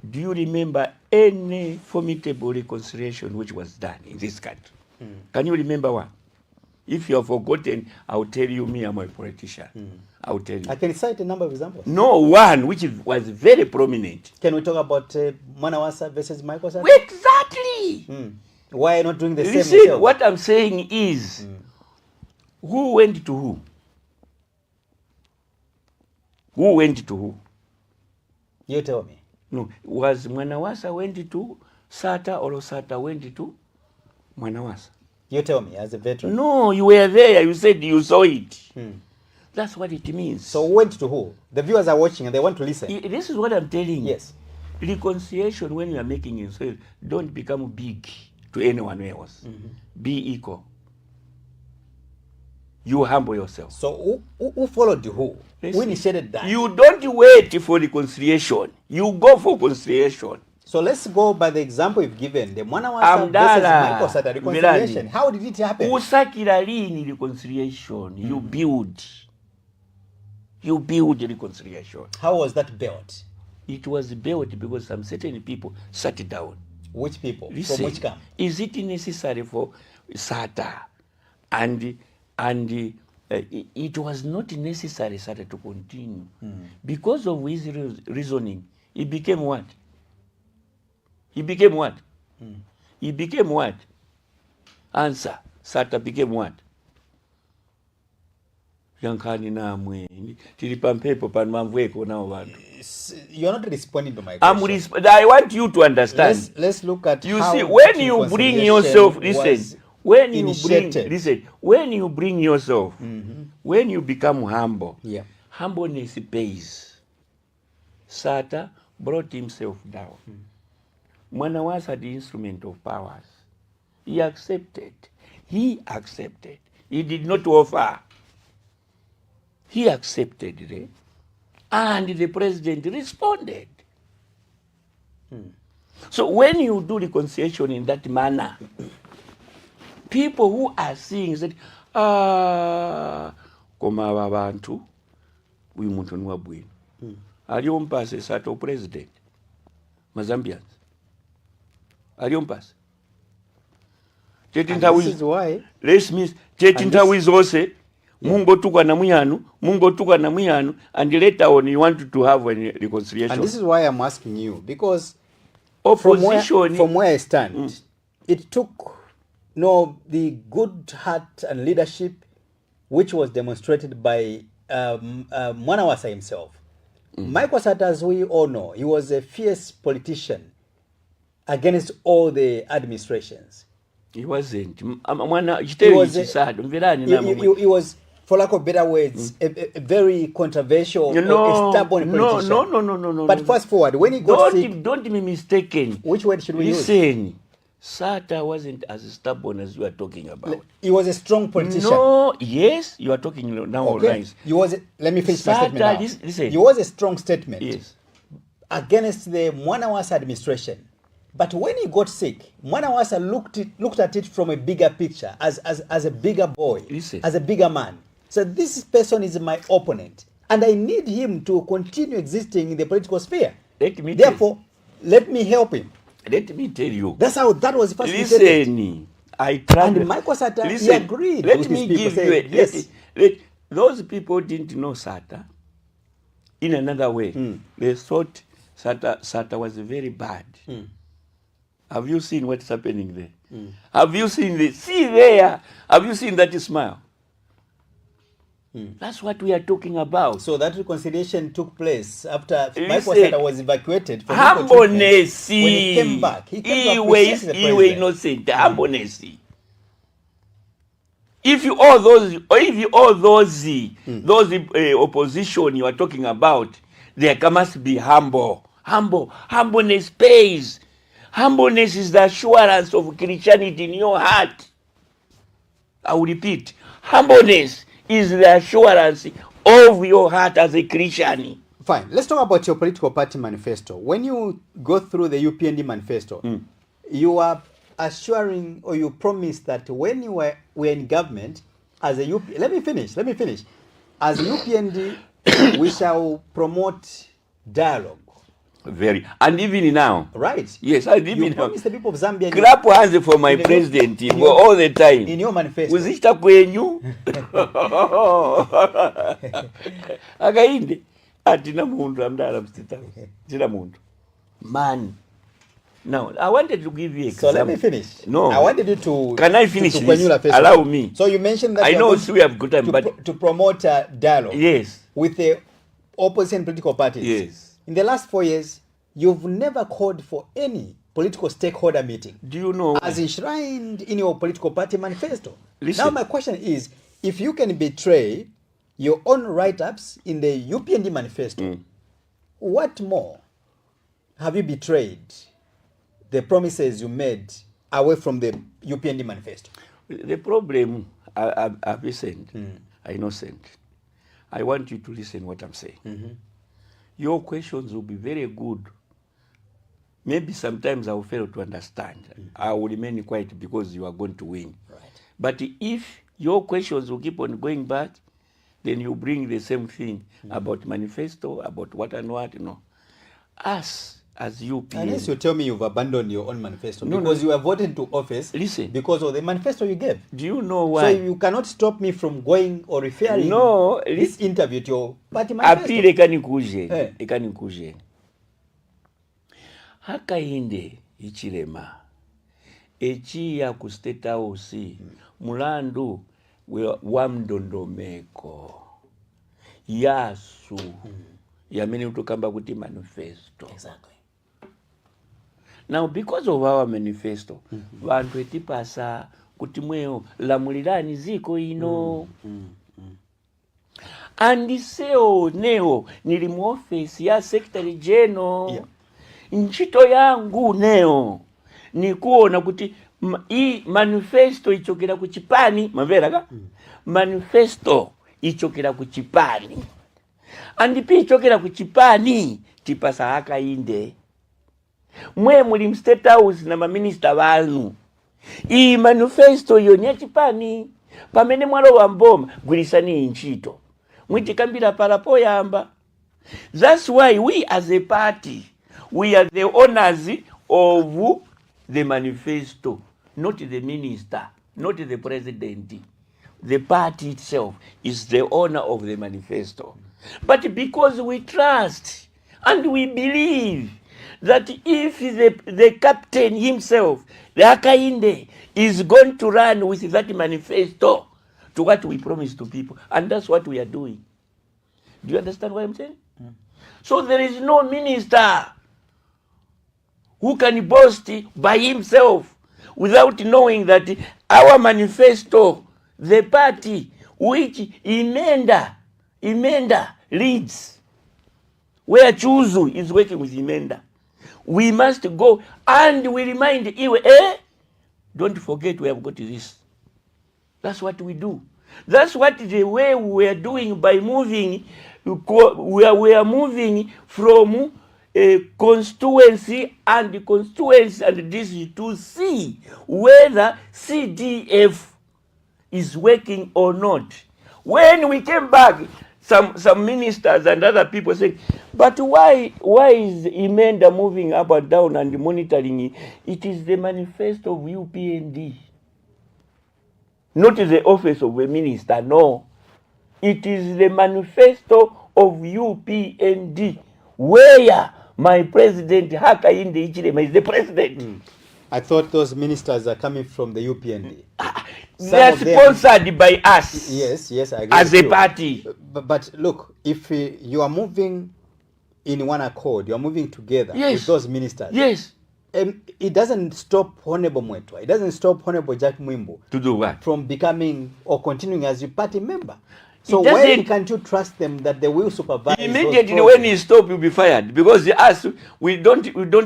Do you remember any formidable reconciliation which was done in this country? Can you remember one? If you have forgotten, I'll tell you me, I'm a politician. I'll tell you. I can cite a number of examples. No, one which was very prominent. Can we talk about Mwanawasa versus Michael Sata? Exactly. Why not doing the same Listen, yourself? what I'm saying is, who went to who? Who went to who? You tell me. No, was Mwanawasa went to Sata or Sata went to Mwanawasa? You tell me, as a veteran. No, you were there. You said you saw it. That's what it means. So went to who? The viewers are watching and they want to listen. This is what I'm telling you. Yes. Reconciliation, when you are making yourself, don't become big to anyone else. Be equal. You humble yourself. So who followed who? Who initiated that? You don't wait for reconciliation. You go for conciliation. So let's go by the example you've given. The Mwanawasa versus Michael Sata reconciliation. How did it happen? Usakira lini reconciliation. You build. You build reconciliation. How was that built? It was built because some certain people sat down. Which people? Listen, from which camp? is it necessary for Sata and it was not necessary Sata to continue because of his reasoning. He became what? He became what? He became what? Answer. Sata became what? Yankani namwe tilipa mpepo panmamvweko nao bantu. You're not responding to my question. I want you to understand. Let's look at you how see, when you bring yourself, listen, when you bring yourself, when you become humble, humbleness pays. Sata brought himself down. Mwanawasa, the instrument of powers, he accepted. He did not offer. He accepted it, and the president responded. So when you do reconciliation in that manner, people who are seeing that, koma abantu, uyu muntu ni wabwino. Aliompase Sato president, Mazambians. Aliompase. This is why. Let's miss. Wizose. Mungo tuka na muyanu, and later on you want to have a reconciliation. And this is why I'm asking you, because opposition, from where I stand, it took the good heart and leadership which was demonstrated by Mwanawasa himself. Michael Sata, as we all know, he was a fierce politician against all the administrations. He wasn't. He was, for lack of better words, a very controversial, a stubborn politician. No. But fast forward, when he got sick... Don't be mistaken. Which word should we use? Listen, Sata wasn't as stubborn as you are talking about. He was a strong politician. No, yes, you are talking now. Okay. Let me finish my statement now. Listen. He was a strong statement against the Mwanawasa administration. But when he got sick, Mwanawasa looked at it from a bigger picture, as a bigger boy, as a bigger man. So this person is my opponent, and I need him to continue existing in the political sphere. Therefore, let me help him. Let me tell you. That's how that was first. Listen, I tried. And Michael Sata, he agreed. Let me give you those people didn't know Sata. In another way, they thought Sata was very bad. Have you seen what's happening there? Have you seen have you seen that smile? That's what we are talking about. So that reconciliation took place after Michael Sata was evacuated from humbleness. When he came back, he was innocent. Humbleness. If you all those opposition you are talking about, there must be humble. Humbleness pays. Humbleness is the assurance of Christianity in your heart. I will repeat. Humbleness is the assurance of your heart as a Christian. Fine. Let's talk about your political party manifesto. When you go through the UPND manifesto, you are assuring, or you promised that when you were in government, as a let me finish. As a UPND, we shall promote dialogue. Very. And even now. Right. Yes, and even you now. promised the people of Zambia. Clap hands for my president all the time. In your manifesto. Uzishita kwenyu. Akainde. Atina mundu amdala mstita. Tina mundu. Man. Now, I wanted to give you example. So let me finish. No. I wanted you to... Can I finish to this? Allow me. So you mentioned that... I know we have good time, but... To promote dialogue. Yes. With the opposition political parties. Yes. In the last 4 years, you've never called for any political stakeholder meeting. Do you know? As enshrined in your political party manifesto. Listen. Now my question is, if you can betray your own write-ups in the UPND manifesto, what more have you betrayed the promises you made away from the UPND manifesto? The problem, I've listened. I'm innocent. I want you to listen what I'm saying. Your questions will be very good. Maybe sometimes I will fail to understand. I will remain quiet because you are going to win. Right. But if your questions will keep on going back, then you bring the same thing about manifesto, about what and what, you know. Us, as UPND. Unless you tell me you've abandoned your own manifesto because you were voted into office because of the manifesto you gave. Do you know why? So you cannot stop me from going or referring this interview to your party manifesto. Apile ekanikuje. Hakainde ichilema. Echiya ku State House mulandu wa mdondomeko. Yasu. Yamene utukamba kuti manifesto. Exactly. Now, because of our manifesto, vantu etipasa kuti mweo lamulirani ziko ino. And seo neo nili mu office ya Secretary General. Nchito yangu neo ni kuona kuti i manifesto ichokera kuchipani, mavera ka? Manifesto ichokera kuchipani. And pi ichokera kuchipani tipasa Hakainde. Mwe muli State House na maminister wanu. I manifesto iyo nyachipani. Pamene mwalo wa mboma gulisani inchito. Mwitikambira parapo yamba. That's why we as a party, we are the owners of the manifesto, not the minister, not the president. The party itself is the owner of the manifesto. But because we trust and we believe that if the captain himself, the Hakainde, is going to run with that manifesto to what we promise to people, and that's what we are doing. Do you understand what I'm saying? So there is no minister who can boast by himself without knowing that our manifesto, the party which Imenda leads, where Chuzu is working with Imenda, we must go and we remind Iwe, don't forget we have got this. That's what we do. That's what the way we are doing by moving. We are moving from a constituency and this to see whether CDF is working or not. When we came back, some ministers and other people said, but why is Imenda moving up and down and monitoring it? It is the manifesto of UPND. Not the office of a minister, no. It is the manifesto of UPND, where my president Hakainde Hichilema is the president. I thought those ministers are coming from the UPND. They are sponsored by us. Yes, I agree. As a party. But look, if you are moving in one accord, you are moving together with those ministers. Yes. It doesn't stop Honorable Mwetwa. It doesn't stop Honorable Jack Mwimbo. To do what? From becoming or continuing as your party member. So why can't you trust them that they will supervise? Immediately when he stop, you'll be fired, because us we don't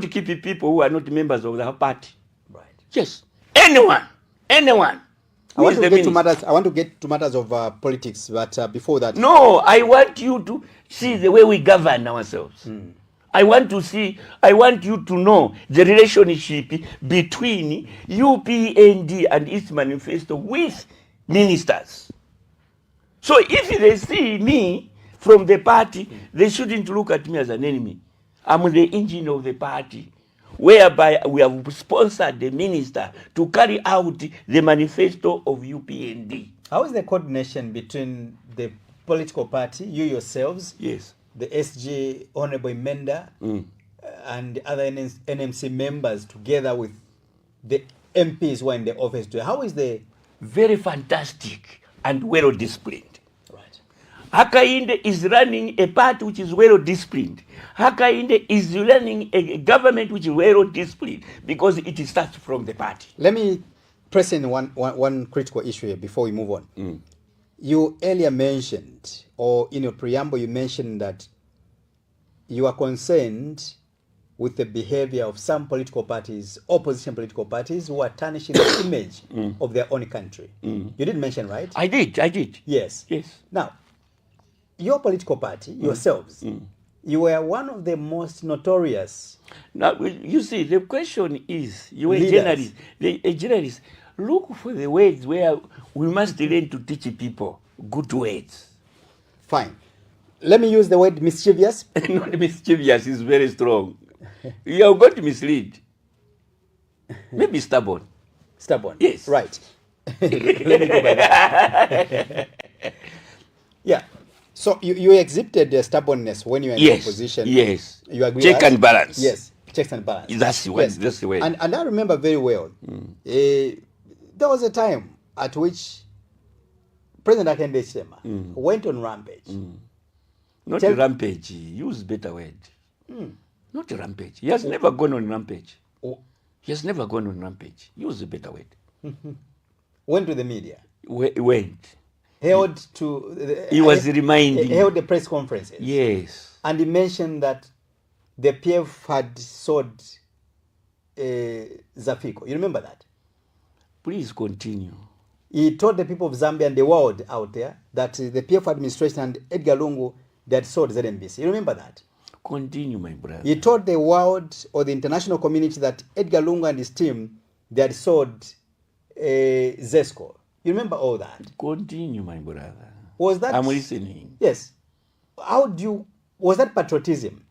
keep people who are not members of the party. Right. Yes. Anyone. I want to get to matters of politics, but before that. No, I want you to see the way we govern ourselves. I want you to know the relationship between UPND and its manifesto with ministers. So if they see me from the party, they shouldn't look at me as an enemy. I'm the engine of the party, whereby we have sponsored the minister to carry out the manifesto of UPND. How is the coordination between the political party, you yourselves, Yes, the SG, Honorable Menda, and other NMC members together with the MPs who are in the office today? How is the... very fantastic and well disciplined. Right. Hakainde is running a party which is well disciplined. Hakainde is running a government which is well disciplined because it starts from the party. Let me press in one critical issue here before we move on. You earlier mentioned, or in your preamble, you mentioned that you are concerned with the behavior of some political parties, opposition political parties, who are tarnishing the image of their own country. You did mention, right? I did. Yes. Yes. Now, your political party, yourselves, you were one of the most notorious. Now, you see, the question is, you are a Leaders. journalist. A journalist, look for the words where we must learn to teach people good words. Fine. Let me use the word mischievous. Not mischievous is very strong. You are going to mislead. Maybe stubborn. Stubborn. Yes. Right. Let me go by that. Yeah. So you exhibited stubbornness when you were in Yes. opposition. Yes. You agree? Check and balance. Yes. Checks and balance. That's the way. Yes. That's the way. And I remember very well. There was a time at which President Akende Chema went on rampage. Not a rampage. Use better word. Not a rampage. He has never gone on rampage. Oh. He has never gone on rampage. Use a better word. Went to the media. Went. Held to. He was reminding. Held the press conferences. Yes. And he mentioned that the PF had sold Zafiko. You remember that? Please continue. He told the people of Zambia and the world out there that the PF administration and Edgar Lungu, they had sold ZMBC. You remember that? Continue, my brother. He told the world or the international community that Edgar Lungu and his team, they had sold Zesco. You remember all that? Continue, my brother. Was that... I'm listening. Yes. How do you... Was that patriotism?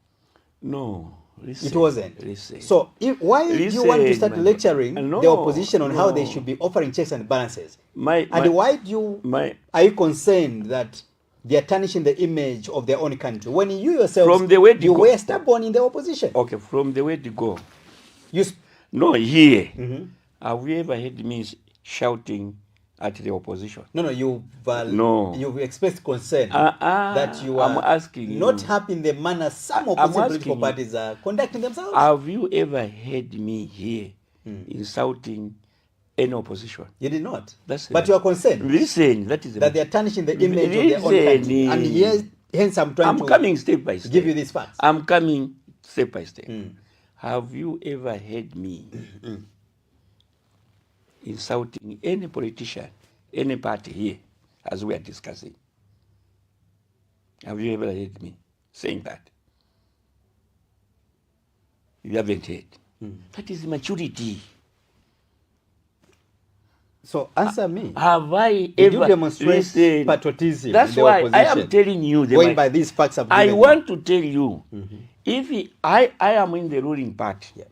No. Listen, It wasn't. Listen. So why do you want to start lecturing No, the opposition on how they no. should be offering checks and balances? Why are you concerned that they are tarnishing the image of their own country when you yourselves, from the way you were stubborn in the opposition? Okay, from the way to go. You No, here. Have you ever heard me shouting at the opposition? No, No. you've expressed concern that you are not happy in the manner some opposition political parties are conducting themselves. Have you ever heard me here insulting any opposition? You did not. But you are concerned. Listen, that is that they are tarnishing the image of their own country. And yes, hence I'm coming step by step. Give you these facts. I'm coming step by step. Have you ever heard me insulting any politician, any party here, as we are discussing? Have you ever heard me saying that? You haven't heard. That is maturity. So answer me. Have I Did ever you demonstrate patriotism? That's in the why opposition, I am telling you. Going by these facts I've I given want to tell you, if I am in the ruling party,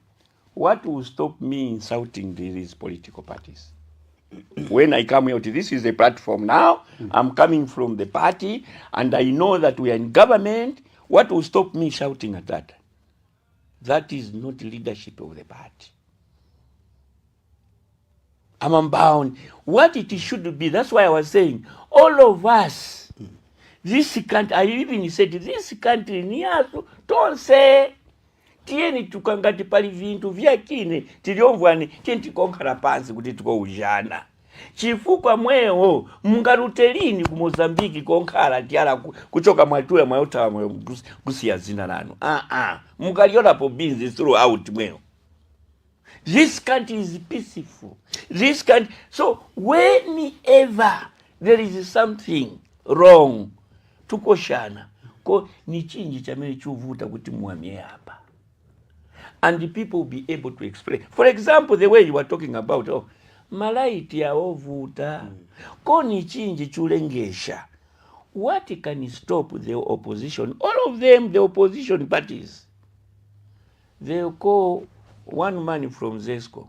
what will stop me insulting these political parties? When I come out, this is a platform now. I'm coming from the party, and I know that we are in government. What will stop me shouting at that? That is not leadership of the party. I'm unbound. What it should be, that's why I was saying, all of us, this country, I even said, this country, niyaso, don't say, tieni tukangati pali vintu vyakine, tiliomvwani, tieni tikonkhala pansi kuti tikoujana. Chifukwa mweo, mungarutelini ku Mozambiki konkhala tiala kuchoka mwatula mwayota mweo kusiya zina lanu. Mukaliona po business throughout mweo. This country is peaceful. This country. So whenever there is something wrong, tukoshana. Ko ni chinji chamene chuvuta kuti muhamie hapa. And the people will be able to explain. For example, the way you were talking about, malaiti ya ovuta. Ko ni chinji chulengesha. What can stop the opposition? All of them, the opposition parties. they'll call one man from ZESCO,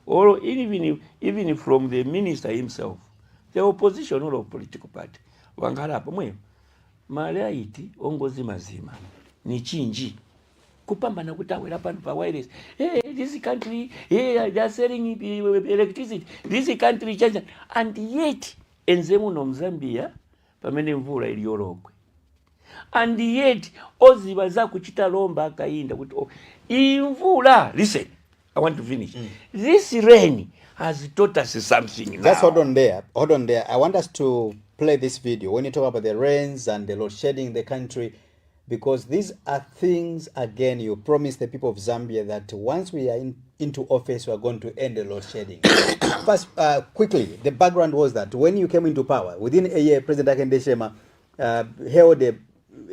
or even from the minister himself, the opposition or political party. Wangalapo mwe malaiti ongozi mazima ni chinji kupambana kutawira pano pa wireless. Hey, this country, hey, they are selling electricity. This country change, and yet enzemu no Zambia pamene mvula iliyolokwe. And yet oziba za kuchita lomba akainda kuti imvula. Listen, I want to finish. This rain has taught us something now. Just hold on there. I want us to play this video when you talk about the rains and the load shedding in the country, because these are things, again, you promised the people of Zambia that once we are into office, we are going to end the load shedding. First, quickly, the background was that when you came into power, within a year, President Hakainde Hichilema held a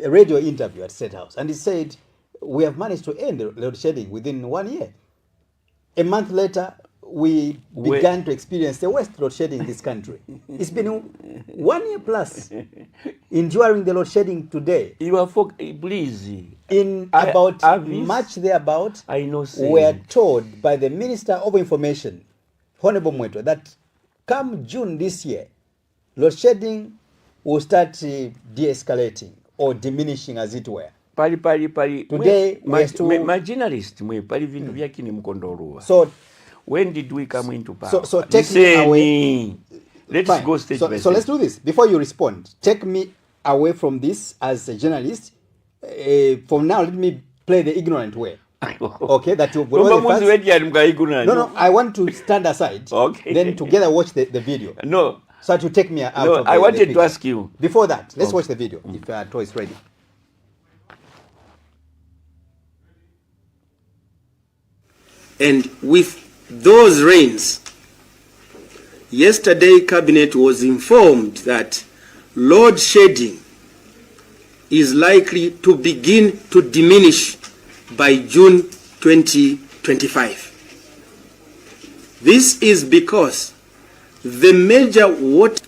radio interview at State House, and he said, we have managed to end the load shedding within 1 year. A month later, we began to experience the worst load shedding in this country. It's been 1 year plus enduring the load shedding today. You are please. In about March thereabout, I know. We are told by the Minister of Information, Honorable Mweto, that come June this year, load shedding will start de-escalating or diminishing, as it were. Today, my journalist, so when did we come into power? So take me away. Let's go stage by stage. So let's do this. Before you respond, take me away from this as a journalist. From now, let me play the ignorant way. Okay, that you. No, I want to stand aside. Okay. Then together watch the video. No. So to take me out. No, of I wanted to ask you. Before that, let's watch the video. If our toy is ready. And with those rains, yesterday Cabinet was informed that load shedding is likely to begin to diminish by June 2025. This is because the major water,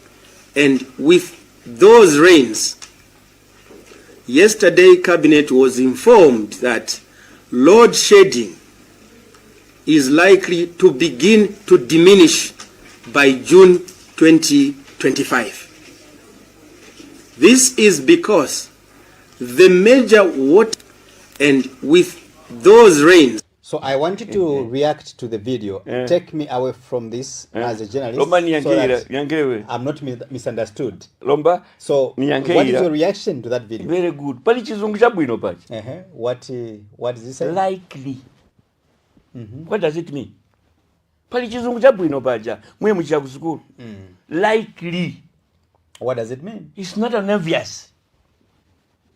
and with those rains, yesterday Cabinet was informed that load shedding is likely to begin to diminish by June 2025. This is because the major water, and with those rains. So I want you to react to the video. Take me away from this as a journalist so that I'm not misunderstood. So what is your reaction to that video? Very good. What does it say? Likely. What does it mean? Likely. What does it mean? It's not an obvious.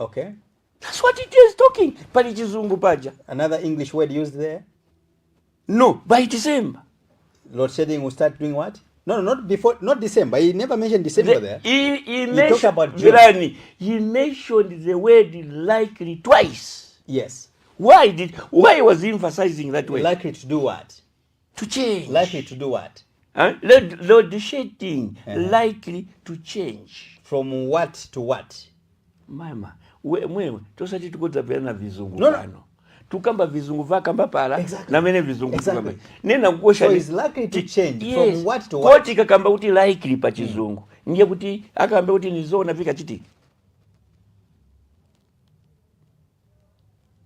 Okay. That's what it is talking. Another English word used there? No, by December. Load shedding will start doing what? No, not before, not December. He never mentioned December there. He talked about June. He mentioned the word likely twice. Yes. Why was he emphasizing that way? Likely to do what? To change. Likely to do what? Load shedding. Likely to change. From what to what? Mama, mwewe tosati tukodzabirana vizungu No. pano. Tukamba vizungu vakamba pala. Exactly. Na mene vizungu Exactly. Nena ngosha. So it's likely to change. Yes. From what to what? Koti kakamba uti likely pa chizungu. Ndiye kuti akamba uti nizona vika chiti.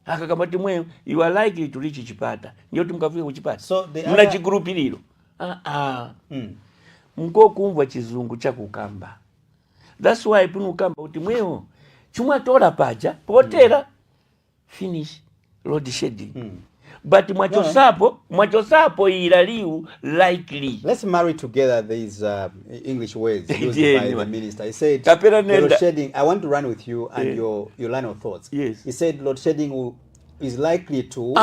Akakamba uti mwewe you are likely to reach chipata. Ndiyo tumkafika kuchipata. So the muna chigrupi lilo. Mko kumva chizungu cha kukamba. That's why punu kamba uti mwewe chumwa tola paja potera finish load shedding. But mwachosapo ilaliu likely. Let's marry together these English words used by the minister. He said load shedding. I want to run with you and your line of thoughts. Yes. He said load shedding is likely to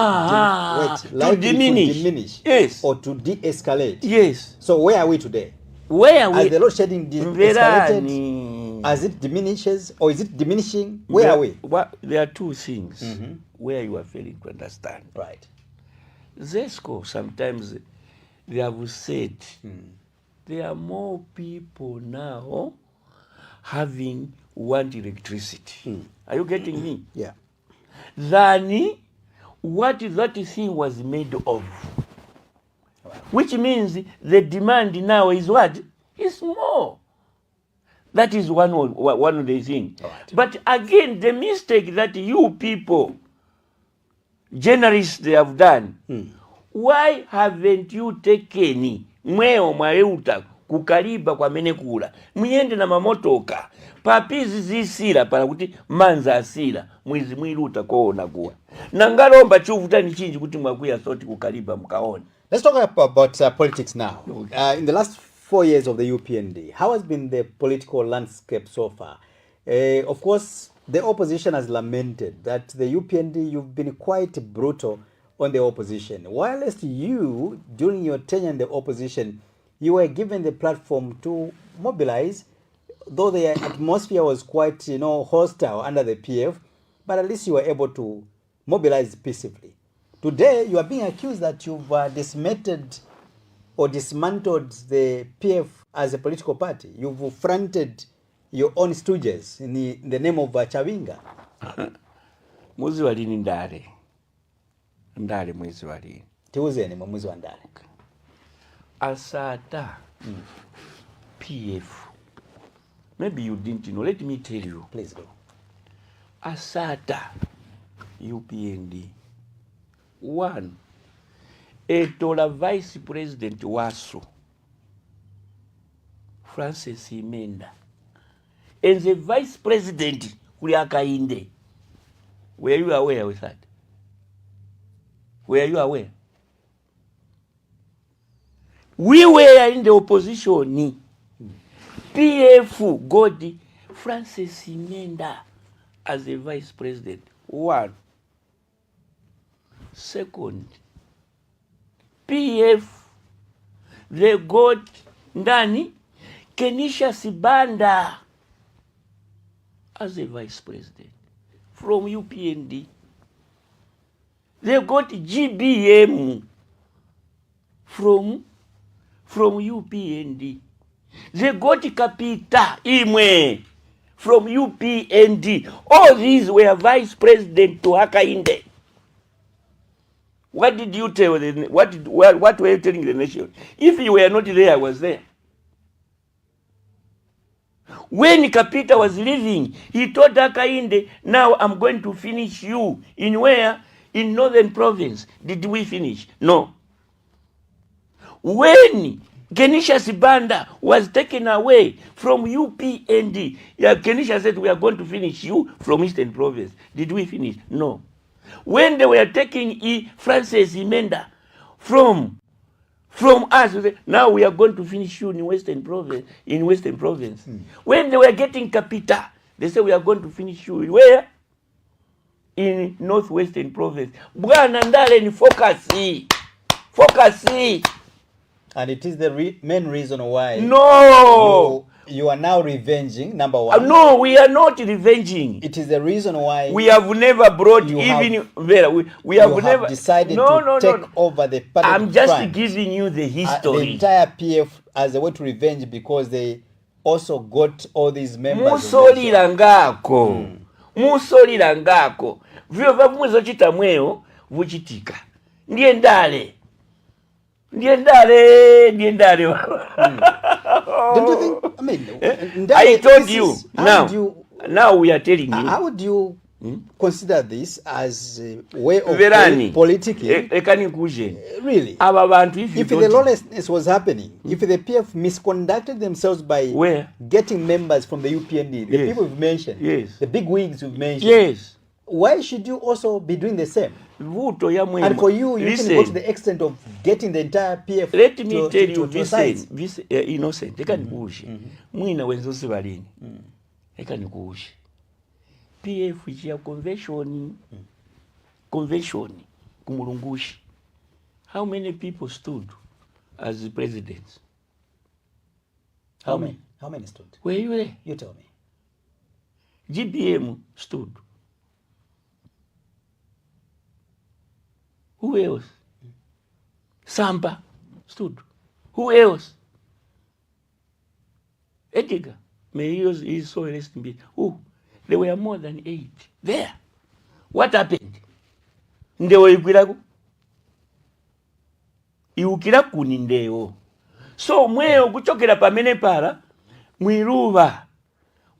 diminish. Yes. Or to de-escalate. Yes. So where are we today? Where are we? Has the load shedding de-escalated? As it diminishes or is it diminishing? Where are we? There are two things where you are failing to understand. Right. ZESCO sometimes they have said there are more people now having want electricity. Are you getting me? Yeah. Than what that thing was made of. Which means the demand now is what? Is more. That is one of the things. Right. But again, the mistake that you people, journalists, they have done, why haven't you taken mweo mwaeuta kukaliba kwa menekula muyende na mamotoka papizi zisira para kuti manza asira mwizi mwiluta koona kuwa nangalomba chuvuta ni chinji kuti mwakuya soti kukaliba mkaone. Let's talk about politics now. In the last 4 years of the UPND, how has been the political landscape so far? Of course, the opposition has lamented that the UPND, you've been quite brutal on the opposition. Whilst you, during your tenure in the opposition, you were given the platform to mobilize, though the atmosphere was quite, hostile under the PF, but at least you were able to mobilize peacefully. Today, you are being accused that you've dismantled or dismantled the PF as a political party. You've fronted your own stooges in the name of Chawinga. Mwezi wa lini ndale? Ndale mwezi wa lini? Tiuzeni mwezi wa ndale. Asata PF. Maybe you didn't know. Let me tell you. Please go. Asata UPND. One, etola vice president waso Francis Imenda. And the vice president kuli Akainde. Were you aware with that? Were you aware? We were in the opposition. PF got Francis Imenda as the vice president. One. Second, PF, they got ndani Kenisha Sibanda as a vice president from UPND. They got GBM from UPND. They got Kapita Imwe from UPND. All these were vice president to Hakainde. What did you tell the what were you telling the nation? If you were not there, I was there. When Kapita was leaving, he told Hakainde, now I'm going to finish you. In where? In Northern Province. Did we finish? No. When Kenisha Sibanda was taken away from UPND, Kenisha said, we are going to finish you from Eastern Province. Did we finish? No. When they were taking Francis Imenda from us, now we are going to finish you in Western Province. When they were getting Kapita, they said we are going to finish you in where? In Northwestern Province. Bwana ndale ni focus. And it is the main reason why you are now revenging, number one. No, we are not revenging. It is the reason why we have never brought we have never decided to take over the party. I'm just giving you the history. The entire PF as a way to revenge because they also got all these members. Musolira ngako. Vyo vamwezo chita mweo vuchitika. Ndiye ndale. Don't you think, I mean, I told you, now we are telling you. How would you consider this as a way of politically? Really? If the lawlessness was happening, if the PF misconducted themselves by getting members from the UPND, the people we've mentioned, the big wigs we've mentioned, why should you also be doing the same? And for you, you can go to the extent of getting the entire PF. Let me tell you, innocent. Mwina wenzosi balini. PF ya convention kumulungushi. How many people stood as the presidents? How many stood? Were you there? You tell me. GBM stood. Who else? Samba stood. Who else? Edgar. May he so rest in peace. Who? There were more than 8 there. What happened? ndewo ikwirako iukira kuni ndewo so mweyo kuchokera pamene pala mwiruva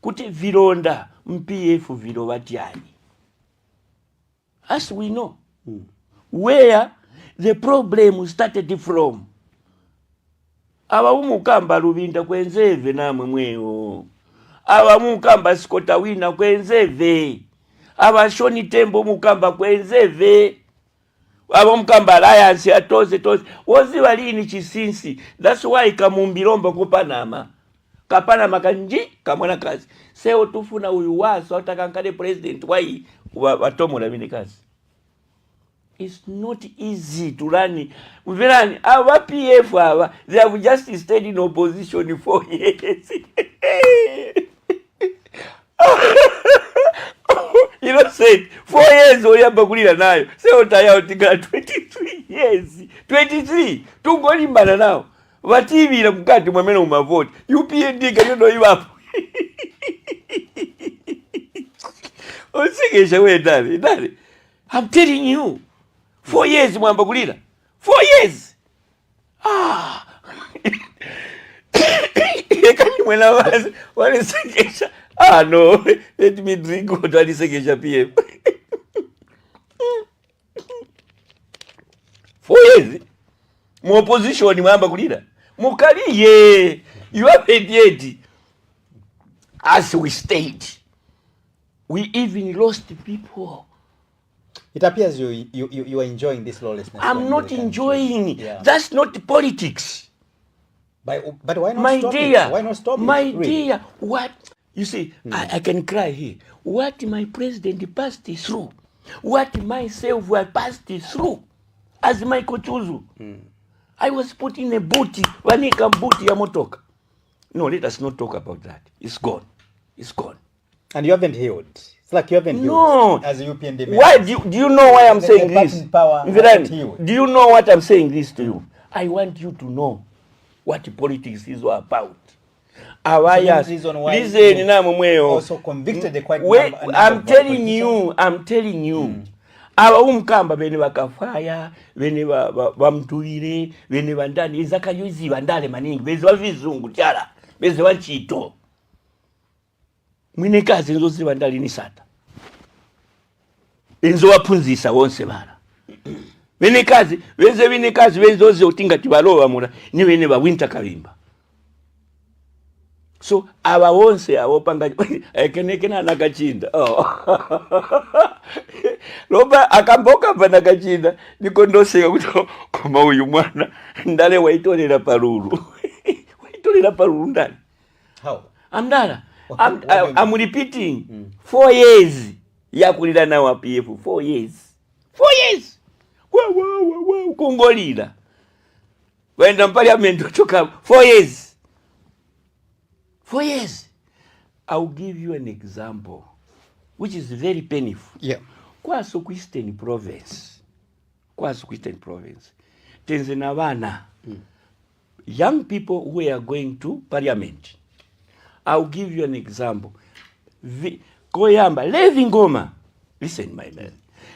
kuti vilonda mpf vilova tyani as we know where the problem started from. Abamukamba Lubinda kwenzeve namwe mweyo. Abamukamba Sikota Wina kwenzeve. Abashoni Tembo mukamba kwenzeve. Abamukamba Alliance atoze toze. Woziba lini chisinsi. That's why kamumbiromba ku Panama. Kapanama kanji kamwana kazi. Seo tufuna uyu waso atakankale president wai watomo na kazi. It's not easy to run. Our PF, they have just stayed in opposition for years. You know, said 4 years or Yabakulina now. Say what I have 23 years. 23. Two going banana now. What TV I'm got to my men on my vote. UPND, can you know you up? I'm telling you. 4 years, Mwamba Kulira. 4 years. Ah. When I was no, let me drink water. PM. 4 years. More position in Mwamba Kulira. Mukali, you have 88. As we stayed, we even lost people. It appears you are enjoying this lawlessness. I'm not enjoying. Yeah. That's not politics. But why not my stop dear, it? Why not stop my it? My dear, really? What? You see, I can cry here. What my president passed through, what myself was passed through, as Michael Chuzu. I was put in a booty. Wanika booty yamotoka. No, let us not talk about that. It's gone. It's gone. And you haven't healed. It's like you haven't healed as a UPND member. Why do you know why I'm saying this? Do you know what I'm saying this to you? I want you to know what politics is all about. Listen, also convicted quite number. I'm telling you. Abamukamba bene bakafaya bene bamtuire bene bandani izakayuzi bandale maningi beze bavizungu tyala beze banchito mwine kazi nzozi bandali ni sata enzo wapunzisa wonse bana bene kazi benzoze utinga tibalowa mura ni bene ba winter kabimba so aba wonse abopanga ekenekena nakachinda loba akamboka bana kachinda niko ndoseka kuti koma uyu mwana ndale waitolera paruru waitolera paruru ndale how I'm repeating 4 years yakulira nawa PF 4 years wow kungolira wenda parliament ochoka 4 years 4 years. I'll give you an example, which is very painful. Yeah. Kwaso Eastern Province. Tenzenavana. Young people who are going to parliament. I'll give you an example. Koyamba, Levi Ngoma. Listen, my man.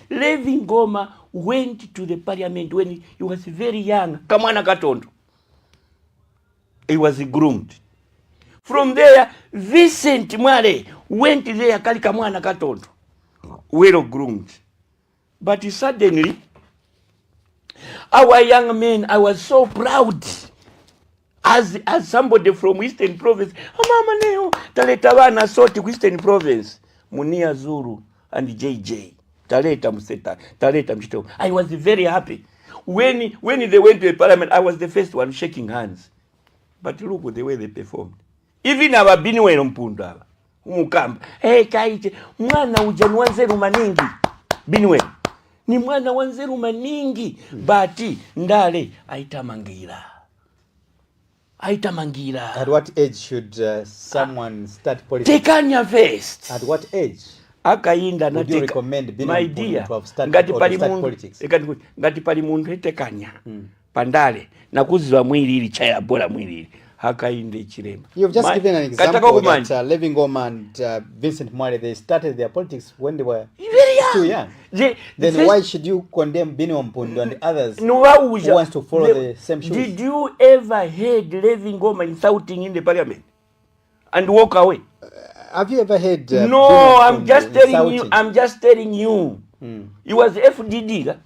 Levi Ngoma went to the parliament when he was very young. Kamwana Katondo. He was groomed. From there, Vincent Mwale went there, Kalika Mwana Katondo, well groomed. But suddenly, our young men, I was so proud as somebody from Eastern Province. Mama neo, Taletavana soti Eastern Province, Munia Zuru and JJ. Taleta Museta, Taleta Mchito. I was very happy. When they went to the parliament, I was the first one shaking hands. But look at the way they performed. Even our Binwe Mpunda, Mukamba, hey, Kaite, Mwana Ujan Wanzeru Maningi, Binwe, ni Mwana Wanzeru Maningi, Bati, Ndale, Aitamangira. At what age should someone start politics? Tekanya first. At what age? Akainda would you recommend my dear, to have started politics? Ngati pali mundu tekanya, pandale, na kuziwa mwili ili chaya bora mwili ili. You've just given an example that Levi Ngoma and Vincent Mwale, they started their politics when they were very too young. Then why should you condemn Bini Wampundu and others who wants to follow the same shoes? Did you ever heard Levy Ngoma insulting in the parliament and walk away? Have you ever heard? No, I'm just telling you. I'm just telling you. It was FDD,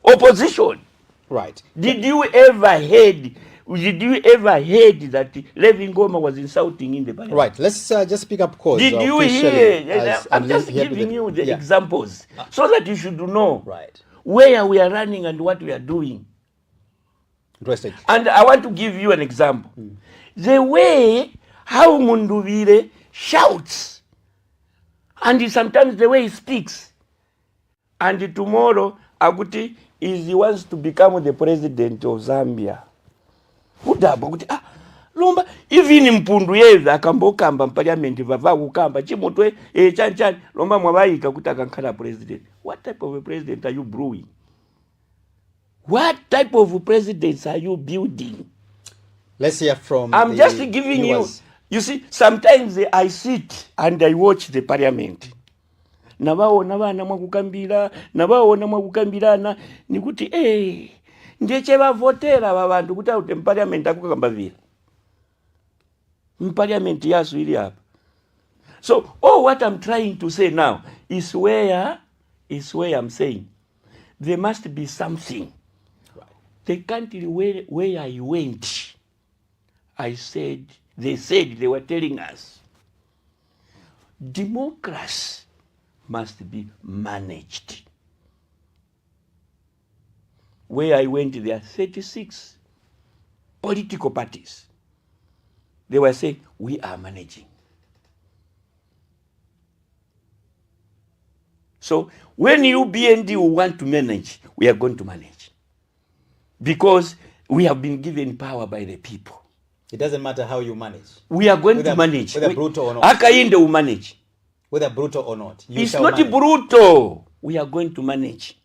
opposition. Right. Did you ever heard that Levy Ngoma was insulting in the parliament? Right. Let's just pick up cause. Did you hear? I'm just giving you the examples so that you should know where we are running and what we are doing. Interesting. And I want to give you an example. The way how Munduvire shouts, and sometimes the way he speaks. And tomorrow, Aguti he wants to become the president of Zambia. Lomba even Mpundu yeza akambokamba parliament vava kukamba chimotwe chan lomba mwabayika kutaka nkala president. What type of a president are you brewing? What type of presidents are you building? Let's hear from I'm just giving you see, sometimes I sit and I watch the parliament. Nabaona bana mwakukambira, nabaona mwakukambirana, nikuti ndeche bavotera babantu kuti ute parliament akukamba vile. Parliament yasu ili hapa. So, what I'm trying to say now is where I'm saying there must be something. The country where I went, they were telling us, democracy must be managed. Where I went, there are 36 political parties. They were saying, we are managing. So when UPND want to manage, we are going to manage. Because we have been given power by the people. It doesn't matter how you manage. We are going to manage. Whether brutal or not. Akainde will manage. Whether brutal or not. It's not brutal. We are going to manage.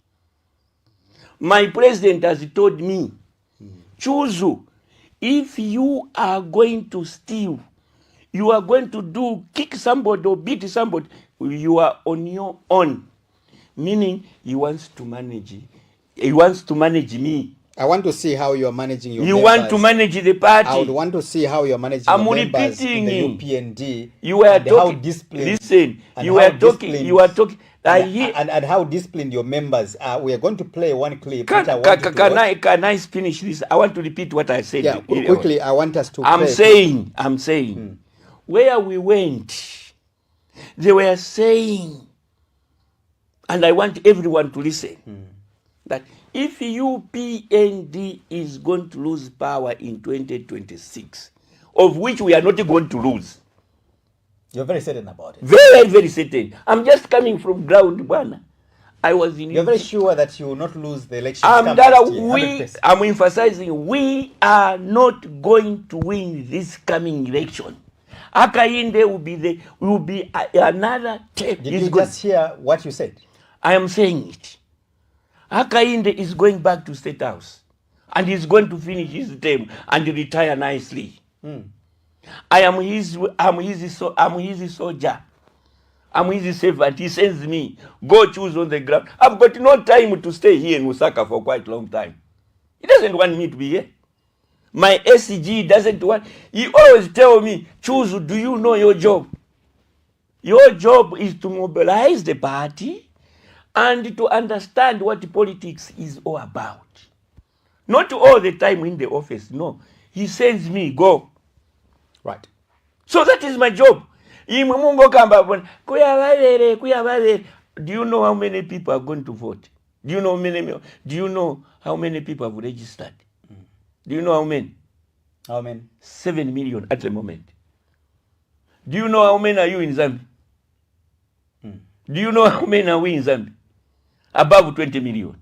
My president has told me, Chuzu, if you are going to steal, you are going to kick somebody or beat somebody, you are on your own. Meaning, he wants to manage me. I want to see how you are managing your members. You want to manage the party. I would want to see how you are managing your members in the UPND. You were talking. How disciplined. Listen, you were talking. You are talking. And how disciplined your members are. We are going to play one clip. Can I finish this? I want to repeat what I said. Yeah, quickly. I want us to. I'm saying, where we went, they were saying, and I want everyone to listen, that if UPND is going to lose power in 2026, of which we are not going to lose. You're very certain about it. Very, very certain. I'm just coming from ground, Bwana. I was in. You're very sure that you will not lose the election. I'm emphasizing we are not going to win this coming election. Akainde will be another tape. Did you just hear what you said? I am saying it. Akainde is going back to State House and he's going to finish his term and retire nicely. I am his soldier. I'm his servant. He sends me, go choose on the ground. I've got no time to stay here in Lusaka for quite a long time. He doesn't want me to be here. My SCG doesn't want. He always tell me, Chuzu, do you know your job? Your job is to mobilize the party and to understand what politics is all about. Not all the time in the office, no. He sends me, go. Right. So that is my job. Do you know how many people are going to vote? Do you know how many people have registered? Do you know how many? How many? 7 million at the moment. Do you know how many are you in Zambia? Do you know how many are we in Zambia? Above 20 million.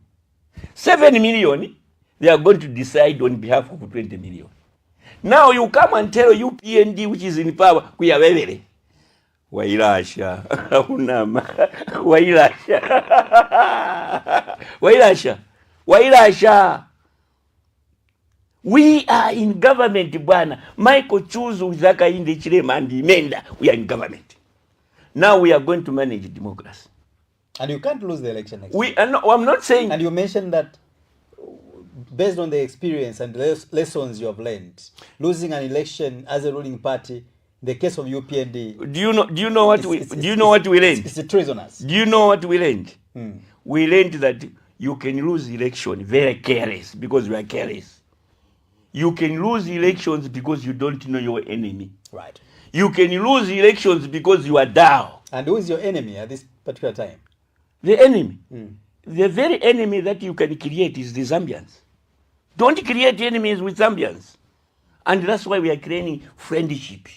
7 million, they are going to decide on behalf of 20 million. Now you come and tell UPND, which is in power, we are very. Wailasha. Wailasha. We are in government, bwana. Michael Chuzu with Akainde Chilema and Imenda. We are in government. Now we are going to manage democracy. And you can't lose the election next We year. are no, I'm not saying. And you mentioned that based on the experience and lessons you have learned, losing an election as a ruling party, in the case of UPND, Do you know what we learned? It's treasonous. Do you know what we learned? Hmm. We learned that you can lose election very careless because you are careless. You can lose elections because you don't know your enemy. Right. You can lose elections because you are down. And who is your enemy at this particular time? The enemy. Hmm. The very enemy that you can create is the Zambians. Don't create enemies with Zambians. And that's why we are creating friendship.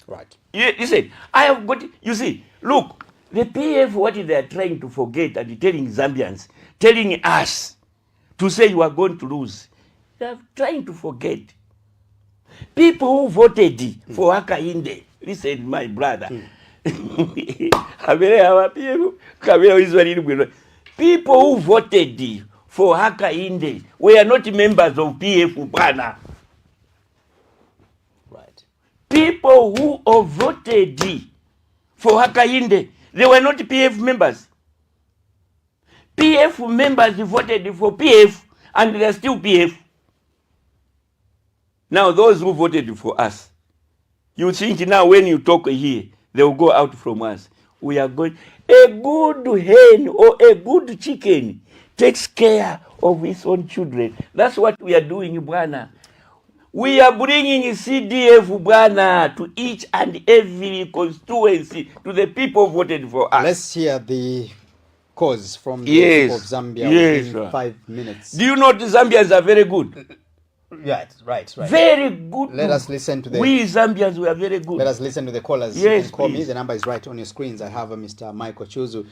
Right. Listen, I have got, you see, look, the PF, what they are trying to forget and telling Zambians, telling us to say you are going to lose, they are trying to forget. People who voted for Hakainde, listen, my brother, people who voted for Hakainde were not members of PF Bwana. Right. People who voted for Hakainde, they were not PF members. PF members voted for PF and they are still PF. Now those who voted for us, you think now when you talk here, they will go out from us. We are going, a good hen or a good chicken takes care of its own children. That's what we are doing, Bwana. We are bringing CDF, Bwana, to each and every constituency, to the people who voted for us. Let's hear the cause from the Yes, people of Zambia yes, within 5 minutes. Do you know the Zambians are very good? Right. Very good. Let us listen to the... We Zambians, we are very good. Let us listen to the callers. Yes, you can call please. me. The number is right on your screens. I have Mr. Michael Chuzu,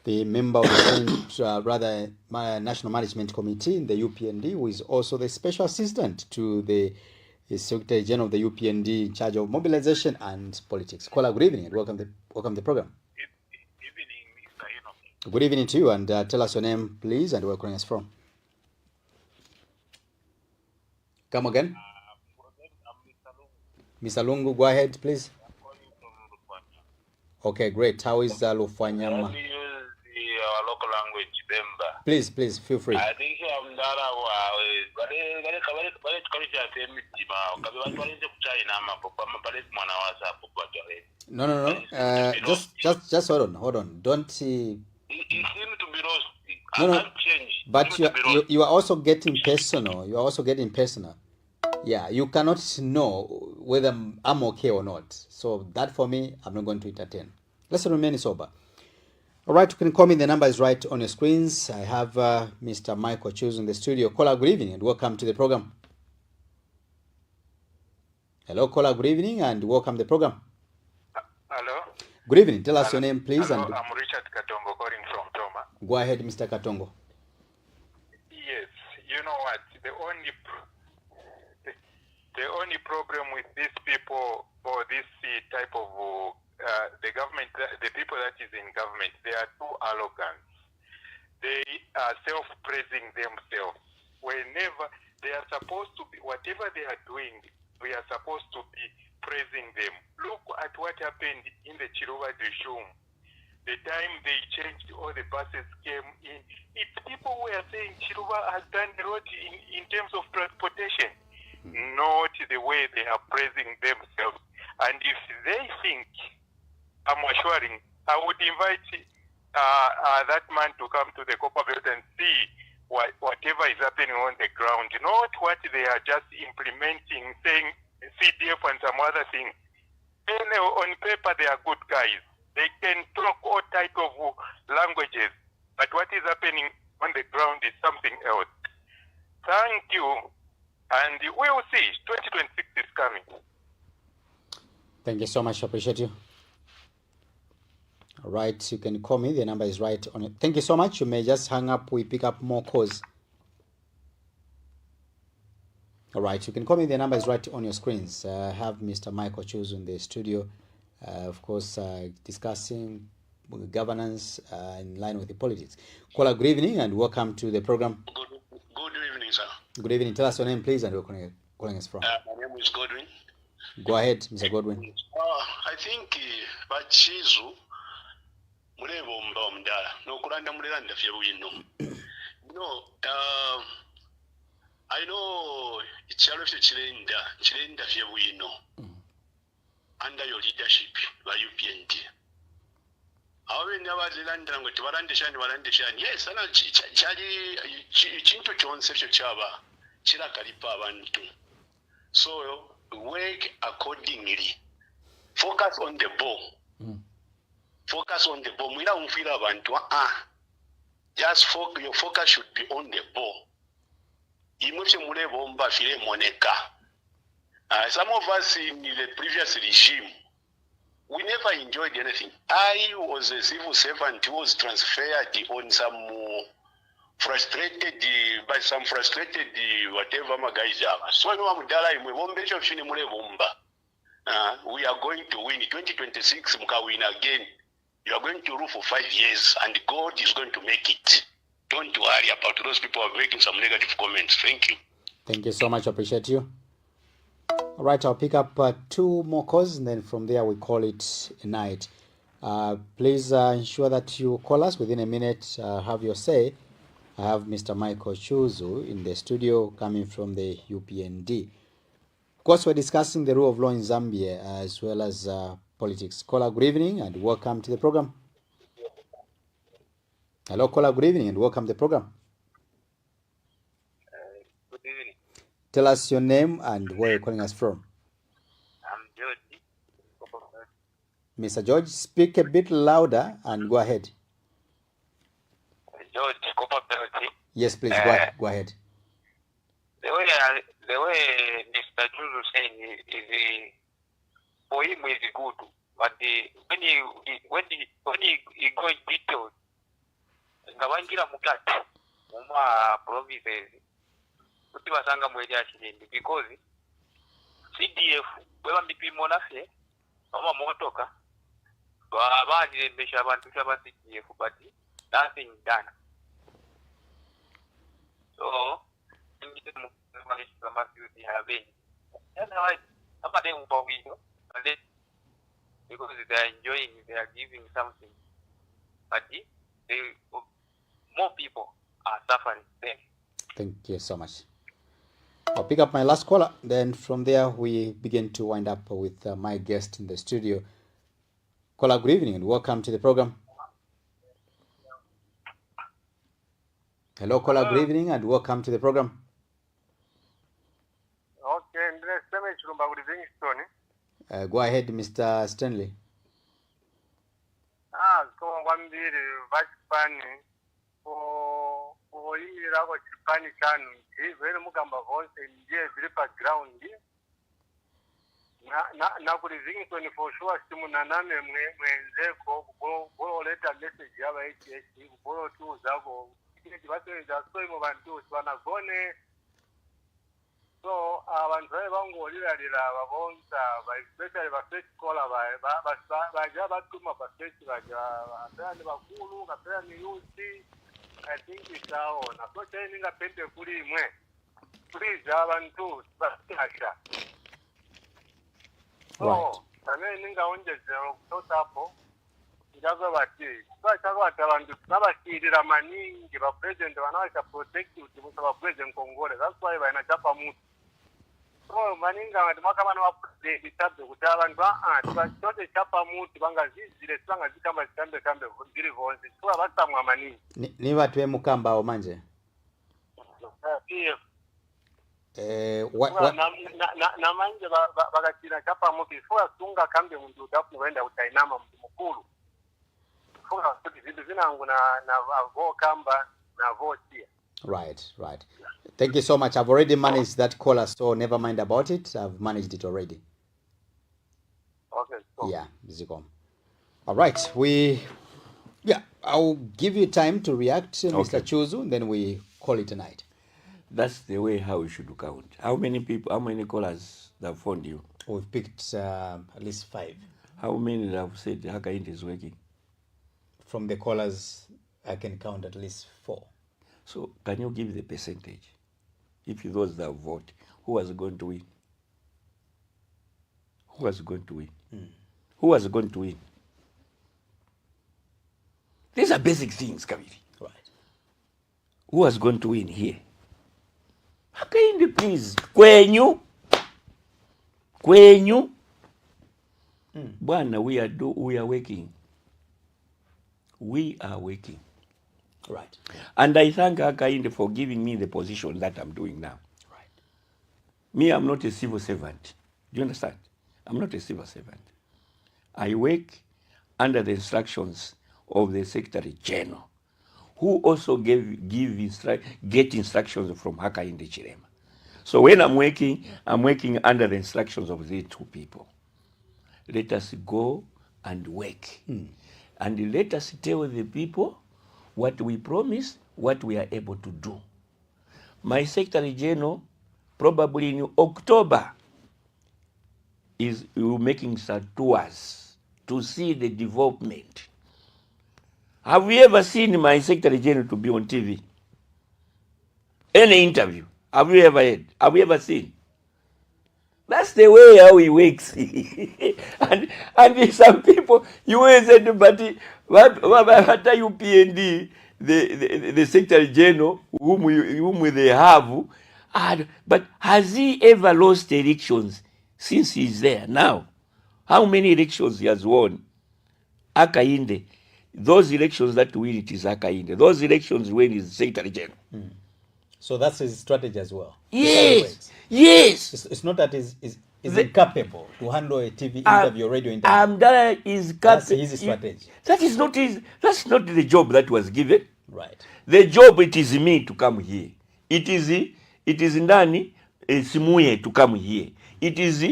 the member of the National Management Committee in the UPND, who is also the special assistant to the Secretary General of the UPND in charge of mobilization and politics. Caller, good evening and welcome to the program. Good evening, Mr. Enoch. Good evening to you, and tell us your name, please, and where you're calling us from. Come again. I'm Mr. Lungu, go ahead, please. I'm calling from Lufanya. Okay, great. How is I Lufanyama? only use our local language, Bemba. Please, feel free. I think I'm Dara. No. Just hold on. Don't. It seems to be lost. No. I can't change. But you are also getting personal. Yeah, you cannot know whether I'm okay or not. So that for me, I'm not going to entertain. Let's remain sober. All right, you can call me. The number is right on your screens. I have Mr. Michael Chuzu in the studio. Caller, good evening and welcome to the program. Hello, caller, good evening and welcome to the program. Hello? Good evening. Tell us your name, please. Hello, And I'm Richard Katongo calling from Toma. go ahead, Mr. Katongo. Yes, you know what? The only problem with these people or this type of the government, the people that is in government, they are too arrogant. They are self-praising themselves. Whenever they are supposed to be, whatever they are doing, we are supposed to be praising them. Look at what happened in the Chiruba Deshum. The time they changed, all the buses came in. It's people who are saying Chiruba has done a lot in terms of transportation. Not the way they are praising themselves. And if they think, I'm assuring, I would invite that man to come to the Copper Belt and see whatever is happening on the ground. Not what they are just implementing, saying CDF and some other things. And on paper, they are good guys. They can talk all type of languages. But what is happening on the ground is something else. Thank you. And we will see. 2026 is coming. Thank you so much. I appreciate you. All right, you can call me. The number is right on it. Thank you so much. You may just hang up. We pick up more calls. All right, you can call me. The number is right on your screens. I have Mr. Michael Chuzu in the studio, of course, discussing governance in line with the politics. Caller, good evening and welcome to the program. Good evening, sir. Good evening. Tell us your name, please, and where you're calling us from. My name is Godwin. Go ahead, Mr. Godwin. I think Chuzu mulebomba omudala n'okulanda mulelanda fye bwino. No, I know ekyalo fye kirenda fye bwino under your leadership by UPND. Awe n'abazilandira ngo tebalandeshani. Yes, ana kyali kintu kyonse kyo kyaba kirakalipa abantu. So work accordingly. Focus on the ball. Focus on the ball. Mwira umfira abantu. Just your focus should be on the ball. Imwe mulebomba fire moneka. Some of us in the previous regime, we never enjoyed anything. I was a civil servant who was transferred on some frustrated whatever my guys are. So we are going to win 2026 win again. You are going to rule for 5 years and God is going to make it. Don't worry about those people who are making some negative comments. Thank you. Thank you so much. I appreciate you. All right, I'll pick up 2 more calls, and then from there we call it a night. Please ensure that you call us within a minute. Have your say. I have Mr. Michael Chuzu in the studio coming from the UPND. Of course, we're discussing the rule of law in Zambia as well as politics. Caller, good evening and welcome to the program. Hello, caller, good evening and welcome to the program. Good evening. Tell us your name and where you're calling us from. I'm George. Mr. George, speak a bit louder and go ahead. George, Copperberty. Yes, please, go ahead. The way Mr. Chuzu saying is for him is good, but when he go in detail, ngabangira mukati muma provinces kuti basanga mwezi achindi because CDF bweba mipimo nafye mama motoka badirembesha abantu kyaba CDF but nothing done. So because they are enjoying, they are giving something, but more people are suffering there. Thank you so much. I'll pick up my last caller. Then from there, we begin to wind up with my guest in the studio. Caller, good evening and welcome to the program. Hello, caller, good evening and welcome to the program. Okay, Go ahead, Mr. Stanley. kwambiri vachipani kuimira kwachipani chanu zviri mugamba vonse ndiye zviri paground nakuti Livingstone for sure simunaname mwenzeko kuboleta message yava HH kubolotiuzako vatinoita soimo vantu vanagone so vantu vai vangolirarira vavonza especially vafirst caller vaja vatuma pafirst vakapera nevakuru kapera neyuti I think isaona so chainingapende kuri imwe please vantu vasasha so pamene ningaonjezera kutotapo ndakavati vachakavata vantu tinavashirira maningi vapresident vana vachaprotect kuti musavabwedze nkongole that's why vaina chapa mutu so maningi angati makamana vapresident tabve kuti vantu tivatote chapa mutu vangazvizire tivangazvikamba chitambe zviri vonse tiwa vatsamwa maningi ni vatu vemukambao manje namanje vakachina chapa mutu before asunga kambe muntu udakunoenda kuti ainama muntu mukuru Right. Thank you so much. I've already managed that caller, so never mind about it. I've managed it already. Okay. Cool. Yeah, Zicom. All right. I'll give you time to react, Mr. Chuzu, and then we call it a night. That's the way how we should count. How many callers that phoned you? We've picked at least 5. How many have said Hakaint is working? From the callers, I can count at least 4. So can you give the percentage? If those that vote, who was going to win? Who was going to win? Who was going to win? These are basic things, Kaviri. Right. Who has going to win here? Hakainde, please. Kwenyu. Bwana, we are working. We are working. Right. And I thank Hakainde for giving me the position that I'm doing now. Right. Me, I'm not a civil servant. Do you understand? I'm not a civil servant. I work under the instructions of the Secretary General, who also get instructions from Hakainde Chilema. So when I'm working under the instructions of these two people. Let us go and work. And let us tell the people what we promise, what we are able to do. My Secretary General, probably in October, is making some tours to see the development. Have you ever seen my Secretary General to be on TV? Any interview? Have you ever heard? Have you ever seen? That's the way how he works. and some people, you will say, but what are UPND, the Secretary General, whom they have, but has he ever lost elections since he's there? Now, how many elections he has won? Hakainde. Those elections that win it is Hakainde. Those elections win is Secretary General. So that's his strategy as well. Yes. Yes. It's not that he's incapable to handle a TV interview or radio interview. That is That's his strategy. That is not his. That's not the job that was given. Right. The job, it is me to come here. It is Ndani Simuye to come here. It is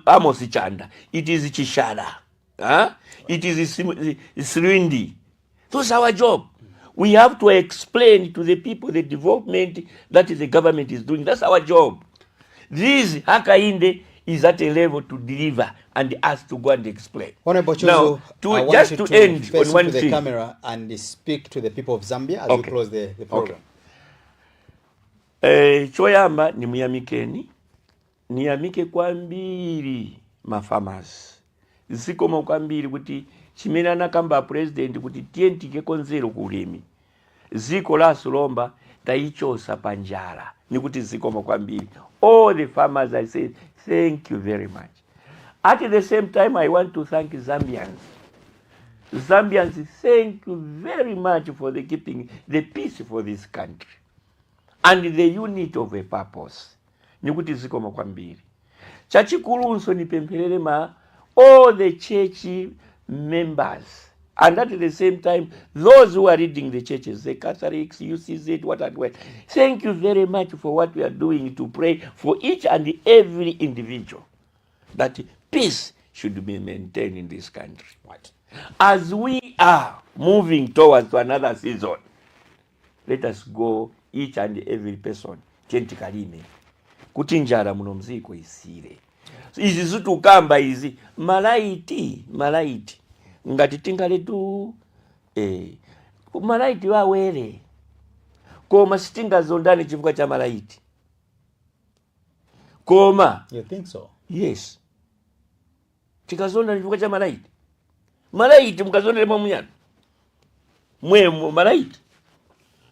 Amos Chanda. It is Chishara. It is Srindi. Those are our job. We have to explain to the people the development that the government is doing. That's our job. This Hakainde is at a level to deliver and ask to go and explain. Honorable Chuzu, now, just to end face on one to the thing. camera and speak to the people of Zambia as we close the program. Choyamba ni muyamikeni. Niyamike kwambiri mafarmers. Zikoma kwambiri kuti chimena nakamba president kuti tientike konzero kulemi. Ziko la Sulomba taichosa panjara. Nikuti zikoma kwambiri. All the farmers, I say, thank you very much. At the same time, I want to thank Zambians. Zambians, thank you very much for the keeping the peace for this country. And the unit of a purpose. Nikuti zikoma kwambiri. Chachikulunso nipempelele all the church members. And at the same time, those who are reading the churches, the Catholics, UCZ, what and what. Thank you very much for what we are doing to pray for each and every individual. That peace should be maintained in this country. Right. As we are moving towards another season, let us go, each and every person, chenti kalime. Kutinjara muno mziko isire. Izi zutukamba izi, malaiti. Ngati tingale tu malaiti wawere koma sitinga zondani chifuka cha malaiti koma. You think so? Yes. Tikazonda chifuka cha malaiti mukazondelemo munyana mwe malaiti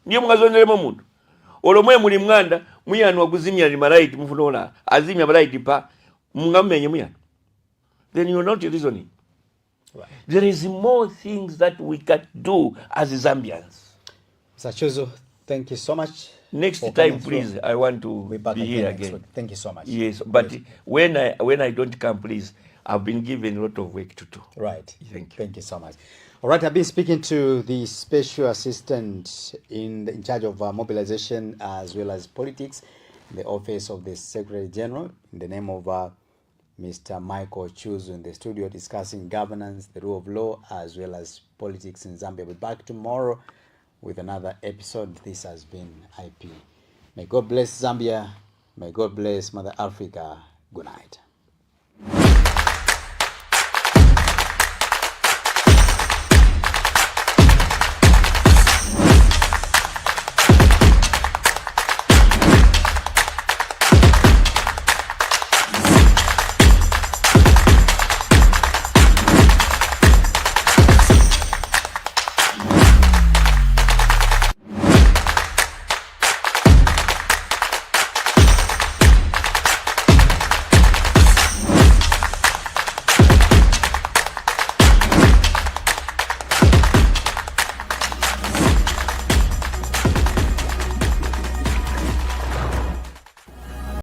ndiye mukazondelemo mundu olo mwe muli mnganda muyana wakuzimya ni malaiti mufunola azimya malaiti pa mungamenye muyana, then you're not reasoning. Right. There is more things that we can do as Zambians. Mr. Chuzu, thank you so much. Next time, please, I want to be here again. Thank you so much. Yes, but when I don't come, please, I've been given a lot of work to do. Right. Thank you. Thank you so much. All right, I've been speaking to the special assistant in charge of mobilization as well as politics, in the office of the Secretary General, in the name of Mr. Michael Chuzu, in the studio, discussing governance, the rule of law, as well as politics in Zambia. We'll be back tomorrow with another episode. This has been IP. May God bless Zambia. May God bless Mother Africa. Good night.